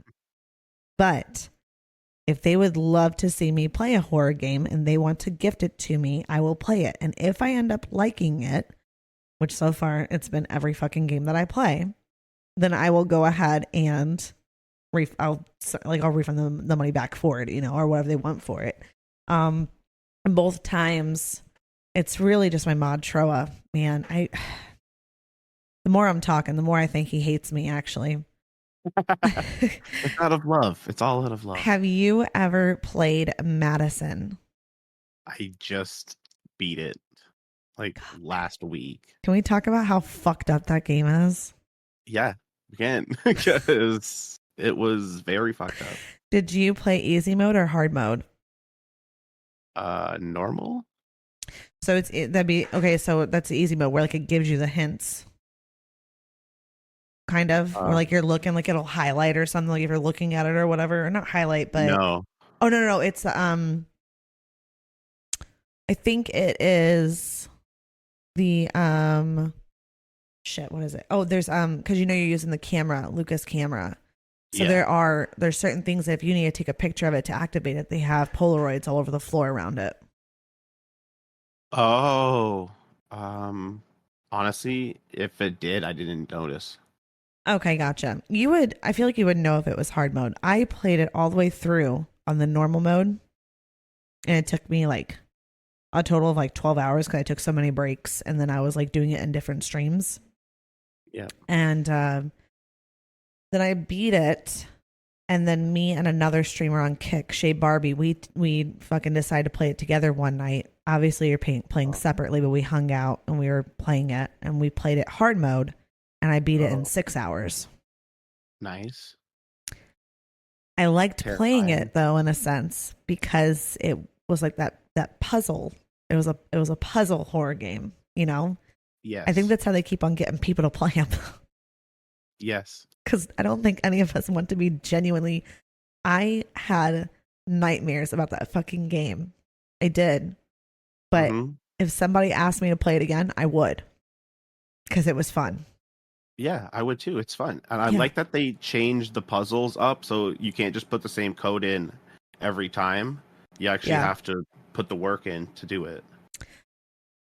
But if they would love to see me play a horror game and they want to gift it to me, I will play it. And if I end up liking it, which so far it's been every fucking game that I play, then I will go ahead and I'll refund them the money back for it, or whatever they want for it. And both times, it's really just my mod Troa, man. The more I'm talking, the more I think he hates me, actually.
It's out of love. It's all out of love.
Have you ever played Madison?
I just beat it like last week.
Can we talk about how fucked up that game is?
Yeah, we can, because it was very fucked up.
Did you play easy mode or hard mode?
Normal.
So that'd be okay. So that's the easy mode where like it gives you the hints, kind of, or like you're looking, like it'll highlight or something, like if you're looking at it or whatever, or not highlight, but
no.
Oh no, it's I think it is the shit. What is it? Oh, there's because you're using the camera, Lucas camera. So there's certain things that if you need to take a picture of it to activate it, they have Polaroids all over the floor around it.
Oh, honestly, if it did, I didn't notice.
Okay, gotcha. I feel like you would know if it was hard mode. I played it all the way through on the normal mode, and it took me like a total of like 12 hours because I took so many breaks, and then I was like doing it in different streams.
Yeah.
And then I beat it, and then me and another streamer on Kick, Shay Barbie, we fucking decided to play it together one night. Obviously, you're playing separately, but we hung out and we were playing it, and we played it hard mode, and I beat it in 6 hours.
Nice.
I liked playing it though, in a sense, because it was like that puzzle. It was a puzzle horror game,
Yes.
I think that's how they keep on getting people to play them.
Yes.
Because I don't think any of us want to be genuinely. I had nightmares about that fucking game. I did. But if somebody asked me to play it again, I would. Because it was fun.
Yeah, I would too. It's fun. And I like that they changed the puzzles up so you can't just put the same code in every time. You actually have to put the work in to do it.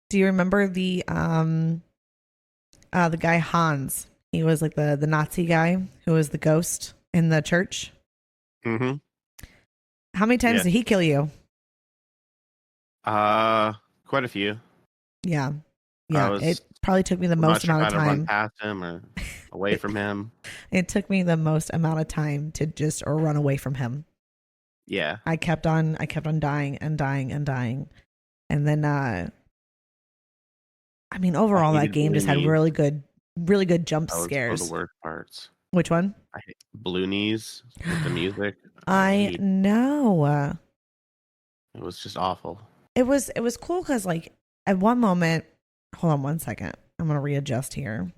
Do you remember the guy Hans? He was like the Nazi guy who was the ghost in the church.
Mm-hmm.
How many times did he kill you?
Quite a few.
Yeah. It probably took me the most amount of time.
Run past him or away from him.
It took me the most amount of time to just run away from him.
Yeah.
I kept on dying and dying and dying, and then overall that game just had really good jump scares.
The worst parts.
Which one?
I hate Blue Knees with the music.
I know.
It was just awful.
It was cool because like at one moment, hold on one second. I'm gonna readjust here.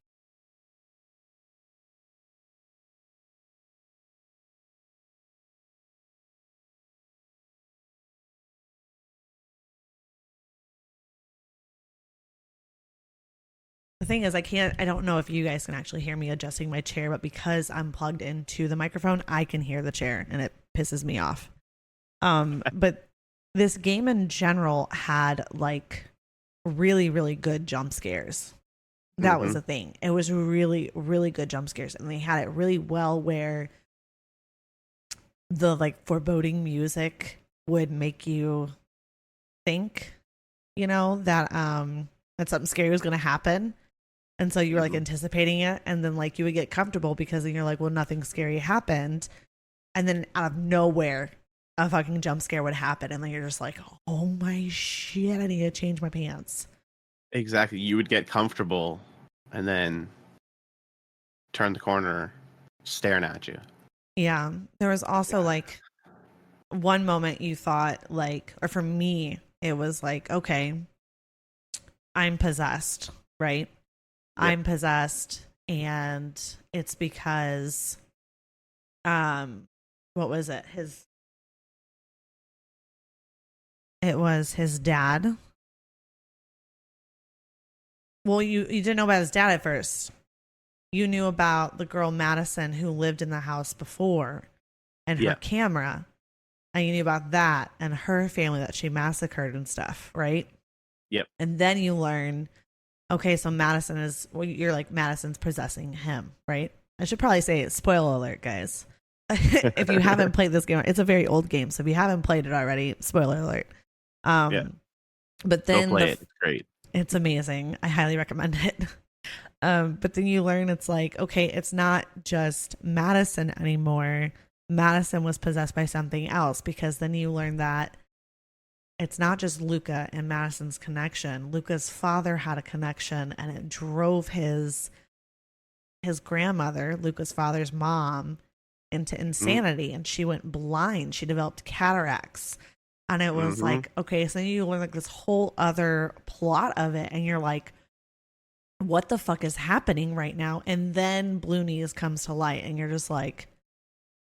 The thing is, I don't know if you guys can actually hear me adjusting my chair, but because I'm plugged into the microphone, I can hear the chair and it pisses me off. But this game in general had like really, really good jump scares. That was the thing. It was really, really good jump scares. And they had it really well where the like foreboding music would make you think, that something scary was going to happen. And so you were like anticipating it, and then like you would get comfortable because then you're like, well, nothing scary happened. And then out of nowhere, a fucking jump scare would happen. And then you're just like, oh my shit, I need to change my pants.
Exactly. You would get comfortable and then turn the corner staring at you.
Yeah. There was also like one moment you thought like, or for me, it was like, okay, I'm possessed, right? Yep. I'm possessed, and it's because what was it? It was his dad. Well, you didn't know about his dad at first. You knew about the girl Madison who lived in the house before and her camera. And you knew about that and her family that she massacred and stuff, right?
Yep.
And then you learn, okay, so Madison's possessing him, right? I should probably say spoiler alert, guys. If you haven't played this game, it's a very old game, so if you haven't played it already, spoiler alert.
Yeah.
But
Go
then
play it. It's great.
it's amazing. I highly recommend it. But then you learn it's like, okay, it's not just Madison anymore. Madison was possessed by something else, because then you learn that it's not just Luca and Madison's connection. Luca's father had a connection, and it drove his grandmother, Luca's father's mom, into insanity, and she went blind. She developed cataracts. And it was like, okay, so then you learn like this whole other plot of it, and you're like, what the fuck is happening right now? And then Blue Knees comes to light, and you're just like,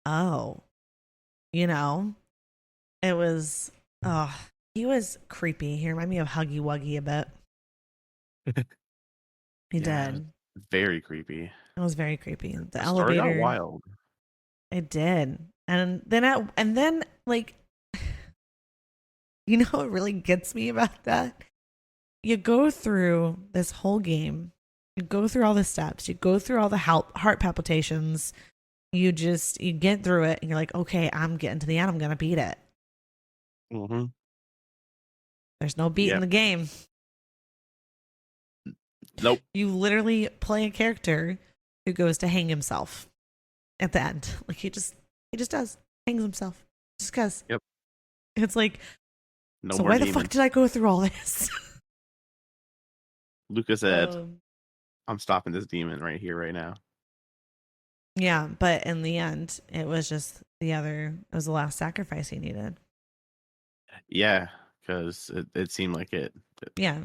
oh, it was, he was creepy. He reminded me of Huggy Wuggy a bit. He did.
Very creepy.
It was very creepy. The
story
elevator
got wild.
It did. And then like, what really gets me about that? You go through this whole game, you go through all the steps, you go through all the heart palpitations, you get through it, and you're like, okay, I'm getting to the end, I'm gonna beat it. There's no beat in the game.
Nope.
You literally play a character who goes to hang himself at the end. Like he just does, hangs himself just because.
Yep.
It's like,
no
so
more
why
demons.
the fuck did I go through all this?
Luca said, I'm stopping this demon right here, right now.
Yeah, but in the end, it was just it was the last sacrifice he needed.
Yeah, because it seemed like it.
Yeah.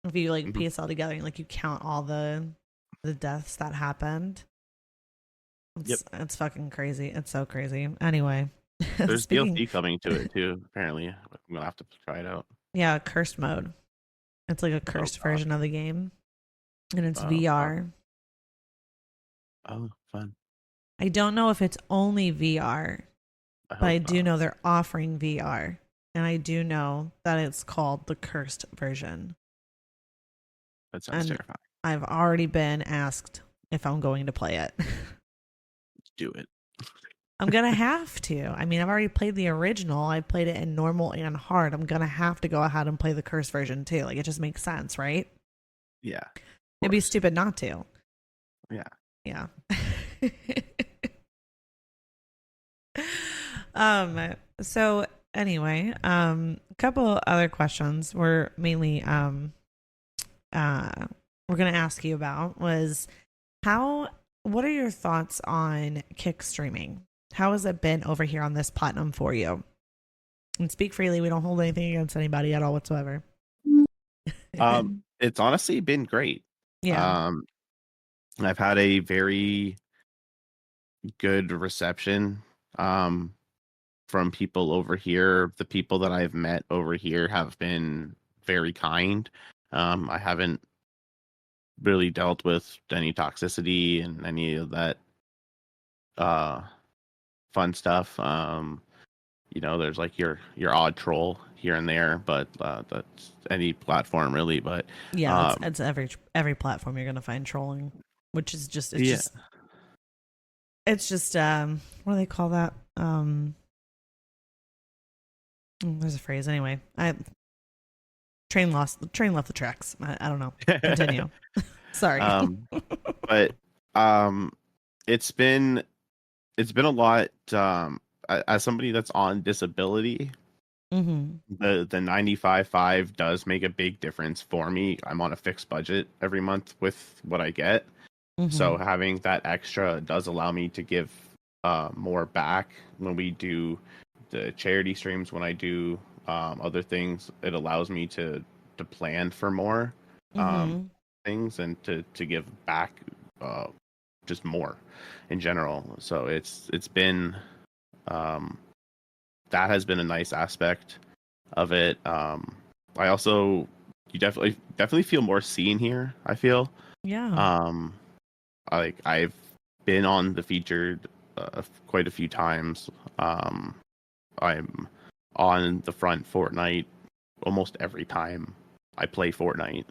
If you like piece all together and like you count all the deaths that happened. It's fucking crazy. It's so crazy. Anyway.
There's DLC coming to it too, apparently. I'm gonna have to try it out.
Yeah, cursed mode. It's like a cursed version of the game. And it's VR.
Oh, fun.
I don't know if it's only VR, but I do know they're offering VR. And I do know that it's called the cursed version.
That sounds terrifying.
I've already been asked if I'm going to play it.
Do it.
I'm going to have to. I mean, I've already played the original. I played it in normal and hard. I'm going to have to go ahead and play the cursed version too. Like, it just makes sense, right?
Yeah.
It'd be stupid not to.
Yeah.
Yeah. So anyway, a couple other questions we're mainly we're going to ask you about was what are your thoughts on Kick streaming? How has it been over here on this platinum for you? And speak freely. We don't hold anything against anybody at all whatsoever.
It's honestly been great.
Yeah.
I've had a very good reception from people over here. The people that I've met over here have been very kind. I haven't really dealt with any toxicity and any of that fun stuff. There's like your odd troll here and there, but that's any platform really. But
yeah, it's every platform you're gonna find trolling, which is just it's just what do they call that? There's a phrase anyway. Train left the tracks. I don't know. Continue. Sorry.
But it's been a lot. As somebody that's on disability, the 95.5 does make a big difference for me. I'm on a fixed budget every month with what I get, so having that extra does allow me to give more back when we do the charity streams. When I do other things, it allows me to plan for more things and to give back just more in general. So it's been that has been a nice aspect of it. I also you definitely feel more seen here, I feel.
Yeah.
I've been on the featured quite a few times. I'm on the front Fortnite almost every time I play Fortnite,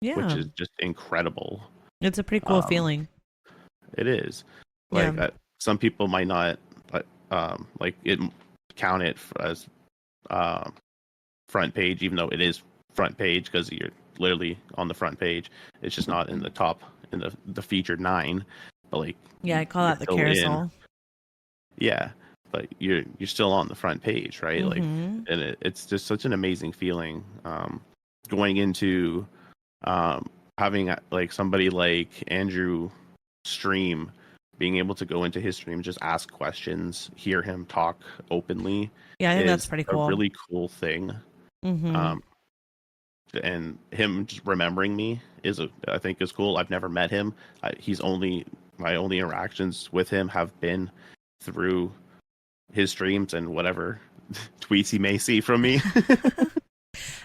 which is just incredible.
It's a pretty cool feeling.
It is.
Yeah.
Like some people might not, like it count it as um front page, even though it is front page because you're literally on the front page. It's just not in the top in the featured 9, but like
Yeah, I call
you're
that the
still in.
carousel.
Yeah, but you're still on the front page, right? Like,
Mm-hmm.
and it's just such an amazing feeling, going into having like somebody like Andrew stream, being able to go into his stream, just ask questions, hear him talk openly,
Yeah, I think that's
is
pretty
a
cool.
really cool thing.
Mm-hmm.
Um, and him just remembering me I think is cool. I've never met him. My only interactions with him have been through his streams and whatever tweets he may see from me.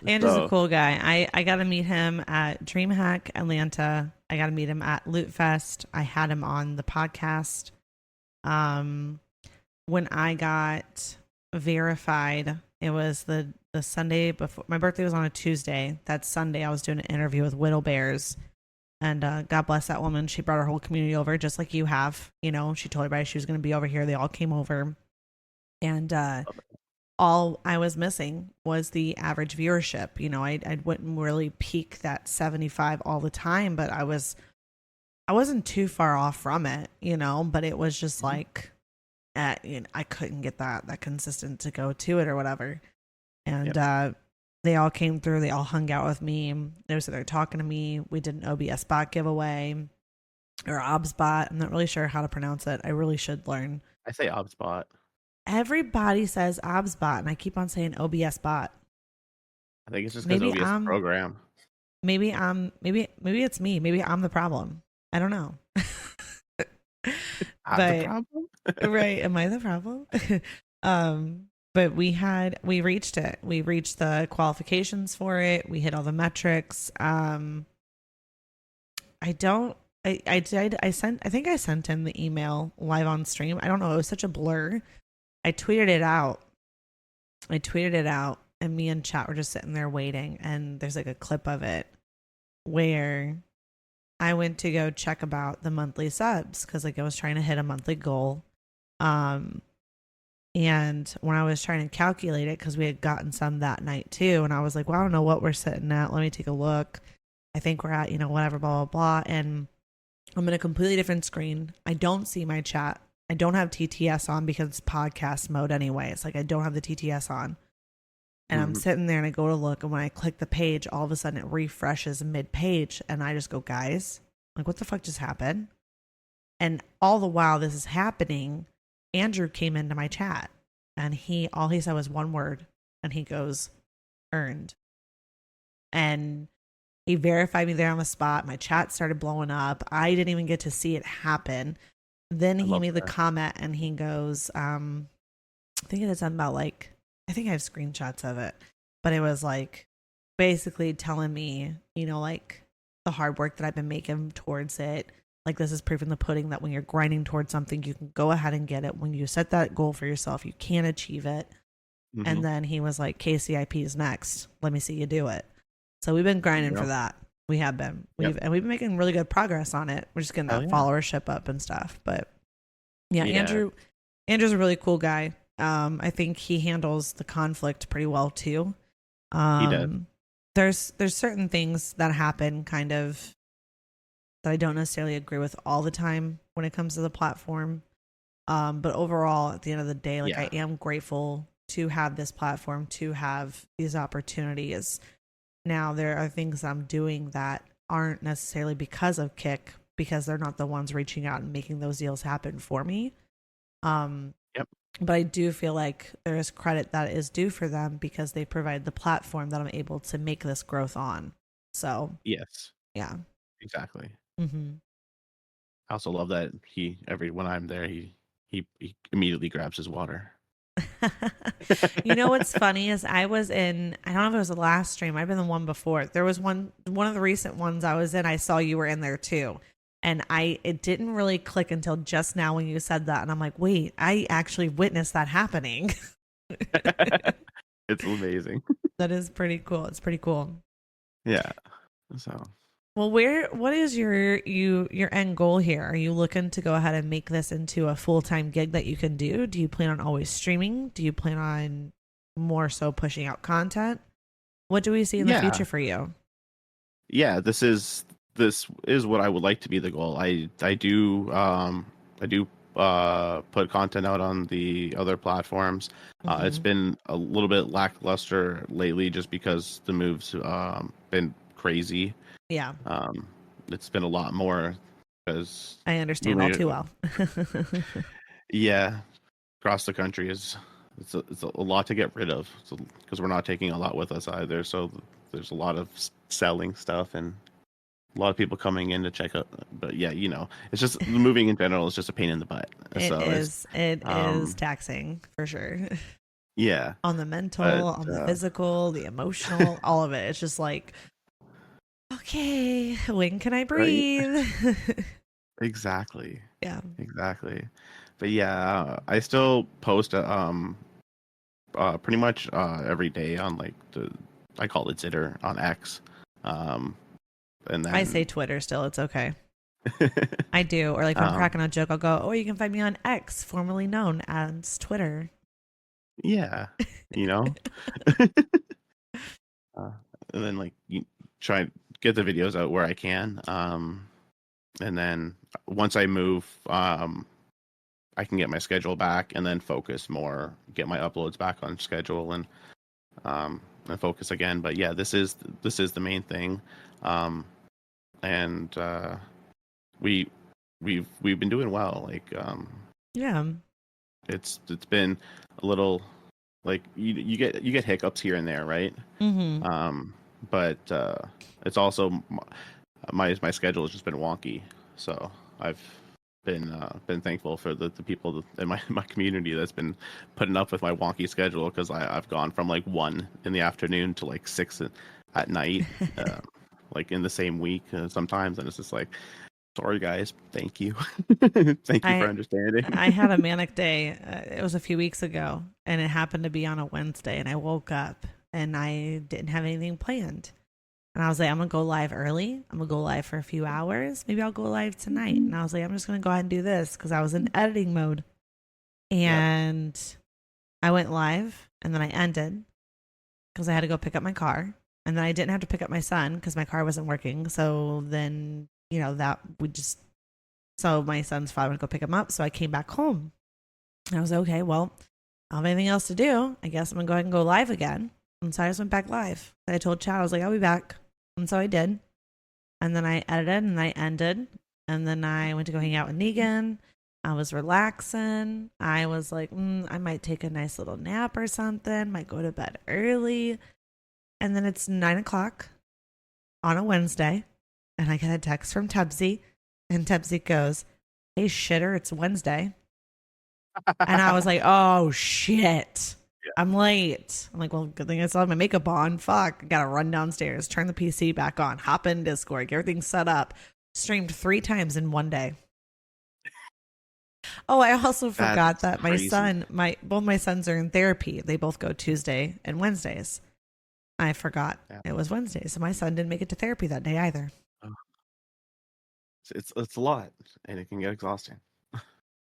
Andrew's a
So
cool guy. I got to meet him at DreamHack Atlanta. I got to meet him at Loot Fest. I had him on the podcast. When I got verified, it was the Sunday before my birthday was on a Tuesday. That Sunday, I was doing an interview with Widow Bears, and God bless that woman. She brought her whole community over, just like you have. You know, she told everybody she was going to be over here. They all came over, and all I was missing was the average viewership. You know, I wouldn't really peak that 75 all the time, but I wasn't too far off from it. You know, but it was just like I couldn't get that consistent to go to it or whatever. And they all came through. They all hung out with me. They were sitting there talking to me. We did an OBS bot giveaway or OBS bot. I'm not really sure how to pronounce it. I really should learn.
I say OBSBot.
Everybody says OBS bot, and I keep on saying OBS bot.
I think it's just because OBS is a program.
Maybe it's me. Maybe I'm the problem. I don't know.
I'm the problem?
Right, am I the problem? But we reached it. We reached the qualifications for it. We hit all the metrics. I think I sent him the email live on stream. I don't know, it was such a blur. I tweeted it out, and me and chat were just sitting there waiting, and there's like a clip of it where I went to go check about the monthly subs because like I was trying to hit a monthly goal. And when I was trying to calculate it, because we had gotten some that night too, and I was like, well, I don't know what we're sitting at. Let me take a look. I think we're at, whatever, blah, blah, blah. And I'm in a completely different screen. I don't see my chat. I don't have TTS on because it's podcast mode anyway. It's like I don't have the TTS on. And I'm sitting there and I go to look, and when I click the page, all of a sudden it refreshes mid-page, and I just go, guys, like, what the fuck just happened? And all the while this is happening, Andrew came into my chat, and all he said was one word, and he goes, earned. And he verified me there on the spot. My chat started blowing up. I didn't even get to see it happen. Then he made the comment, and he goes, I think it is something about like, I think I have screenshots of it, but it was like basically telling me, like the hard work that I've been making towards it. Like, this is proof in the pudding that when you're grinding towards something, you can go ahead and get it. When you set that goal for yourself, you can achieve it. And then he was like, KCIP is next. Let me see you do it. So we've been grinding for that. We have been. We've been making really good progress on it. We're just getting that followership up and stuff. But yeah, Andrew's a really cool guy. I think he handles the conflict pretty well too.
He does.
There's certain things that happen kind of that I don't necessarily agree with all the time when it comes to the platform. But overall, at the end of the day, like I am grateful to have this platform, to have these opportunities. Now there are things I'm doing that aren't necessarily because of Kick, because they're not the ones reaching out and making those deals happen for me. But I do feel like there is credit that is due for them because they provide the platform that I'm able to make this growth on. So
yes,
yeah,
exactly.
Mm-hmm.
I also love that when I'm there, he immediately grabs his water.
What's funny is I don't know if it was the last stream, I've been the one before. There was one of the recent ones I was in, I saw you were in there too. And it didn't really click until just now when you said that. And I'm like, wait, I actually witnessed that happening.
It's amazing.
That is pretty cool. It's pretty cool.
Yeah. So
Well, what is your end goal here? Are you looking to go ahead and make this into a full-time gig that you can do? Do you plan on always streaming? Do you plan on more so pushing out content? What do we see in the
Yeah.
future for you?
Yeah, this is what I would like to be the goal. I do put content out on the other platforms. It's
Hmm.
been a little bit lackluster lately just because the moves been crazy.
Yeah,
Um, it's been a lot more because
I understand all
moving,
too well.
yeah, across the country is it's a lot to get rid of because we're not taking a lot with us either. So there's a lot of selling stuff and a lot of people coming in to check out. But yeah, it's just moving in general is just a pain in the butt.
It
So it's
is. It is
um
taxing for sure.
yeah,
On the mental,
but
on the physical, the emotional, all of it. It's just like, okay, when can I
right,
breathe?
exactly,
Yeah.
exactly. But yeah, I still post pretty much every day on like the I call it Zitter on X, um, and
I say
then
Twitter still. It's okay. I do. Or like if I'm
um,
cracking a joke, I'll go, oh, you can find me on X, formerly known as Twitter.
yeah, you know, uh, and then like you try and get the videos out where I can, and then once I move, I can get my schedule back and then focus more, get my uploads back on schedule um, and focus again. But yeah, this is the main thing, um, and we've been doing well. Like
Yeah.
it's been a little like you get hiccups here and there, right?
Mm-hmm.
Um, but it's also my schedule has just been wonky, so I've been thankful for the people in my community that's been putting up with my wonky schedule because I've gone from like 1 in the afternoon to like 6 at night, uh, like in the same week sometimes, and it's just like, sorry guys, thank you, thank you for
I
understanding.
I had a manic day. It was a few weeks ago, and it happened to be on a Wednesday. And I woke up and I didn't have anything planned. And I was like, I'm gonna go live early. I'm gonna go live for a few hours. Maybe I'll go live tonight. And I was like, I'm just gonna go ahead and do this because I was in editing mode.
Yep.
And I went live, and then I ended because I had to go pick up my car. And then I didn't have to pick up my son because my car wasn't working. So then, that we just, so my son's father would go pick him up. So I came back home. And I was like, okay, well, I don't have anything else to do. I guess I'm going to go ahead and go live again. And so I just went back live. I told Chad, I was like, I'll be back. And so I did. And then I edited and I ended. And then I went to go hang out with Negan. I was relaxing. I was like, I might take a nice little nap or something, might go to bed early. And then it's 9 o'clock on a Wednesday. And I get a text from Tubsy. And Tubsy goes, hey, shitter, it's Wednesday. And I was like, oh, shit. I'm late. I'm like, well, good thing I still have my makeup on. Fuck. I gotta run downstairs, turn the PC back on, hop in Discord, get everything set up. Streamed 3 times in one day. Oh, I also forgot
That's
that my
crazy.
son, both my sons are in therapy. They both go Tuesday and Wednesdays. I forgot
Yeah.
it was Wednesday, so my son didn't make it to therapy that day either.
Oh, it's a lot, and it can get exhausting.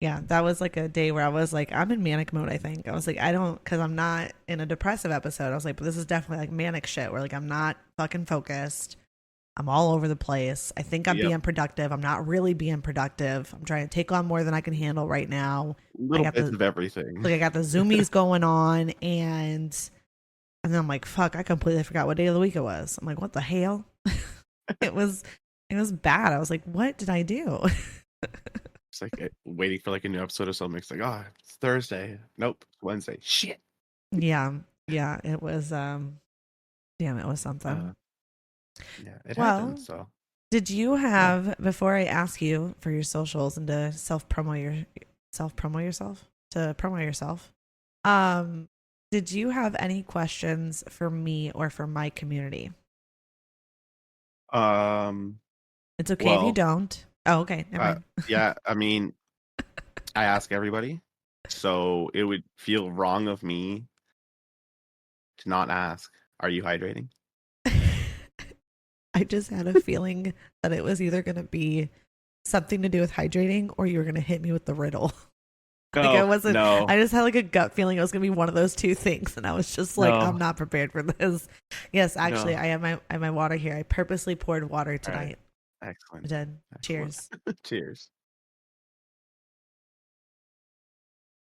Yeah, that was like a day where I was like, I'm in manic mode, I think. I was like, I don't, because I'm not in a depressive episode. I was like, but this is definitely like manic shit where like I'm not fucking focused. I'm all over the place. I think I'm
Yep,
being productive. I'm not really being productive. I'm trying to take on more than I can handle right now. I
little
got
bits
the,
of everything.
like, I got the zoomies going on, and then I'm like, fuck, I completely forgot what day of the week it was. I'm like, what the hell? it was, it was bad. I was like, what did I do?
It's like waiting for like a new episode or something. It's like, oh, it's Thursday. Nope, it's Wednesday. Shit.
Yeah, yeah, it was, damn, it was
Uh,
something.
yeah, it happens.
Well,
So
did you
yeah.
have, before I ask you for your socials and to promo yourself, um, did you have any questions for me or for my community?
Um.
It's okay if you
Well.
don't. Oh, okay, never mind.
Yeah. I mean, I ask everybody, so it would feel wrong of me to not ask. Are you hydrating?
I just had a feeling that it was either going to be something to do with hydrating or you were going to hit me with the riddle. Like I wasn't,
no.
I just had like a gut feeling it was going to be one of those two things. And I was just like,
No.
I'm not prepared for this. Yes, actually,
No.
I have my water here. I purposely poured water tonight.
Right. Excellent.
I did. Cheers.
Cheers.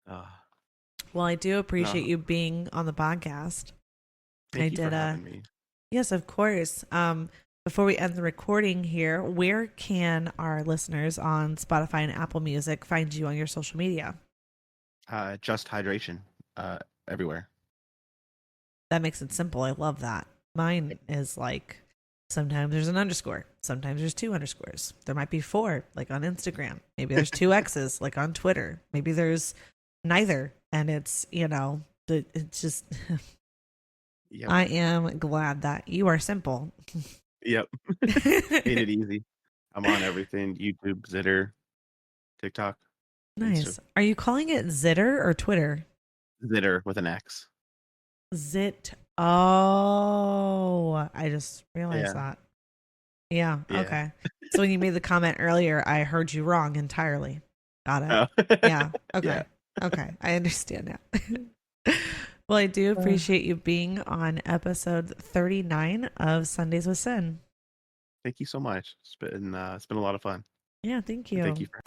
Well, I do appreciate you being on the podcast.
Thank you for having me.
Yes, of course. Before we end the recording here, where can our listeners on Spotify and Apple Music find you on your social media?
JustHydration. Everywhere.
That makes it simple. I love that. Mine is like sometimes there's an underscore, sometimes there's 2 underscores. There might be 4, like on Instagram. Maybe there's 2 X's, like on Twitter. Maybe there's neither, and it's it's just. Yep. I am glad that you are simple.
Yep. Made it easy. I'm on everything. YouTube, Zitter, TikTok.
Nice. Insta. Are you calling it Zitter or Twitter?
Zitter with an X.
Zit. Oh, I just realized that. Yeah. Okay. So when you made the comment earlier, I heard you wrong entirely. Got it. Oh. Yeah. Okay. Yeah. Okay. I understand now. Well, I do appreciate you being on episode 39 of Sundays with Sin.
Thank you so much. It's been a lot of fun.
Yeah, thank you.
Thank you for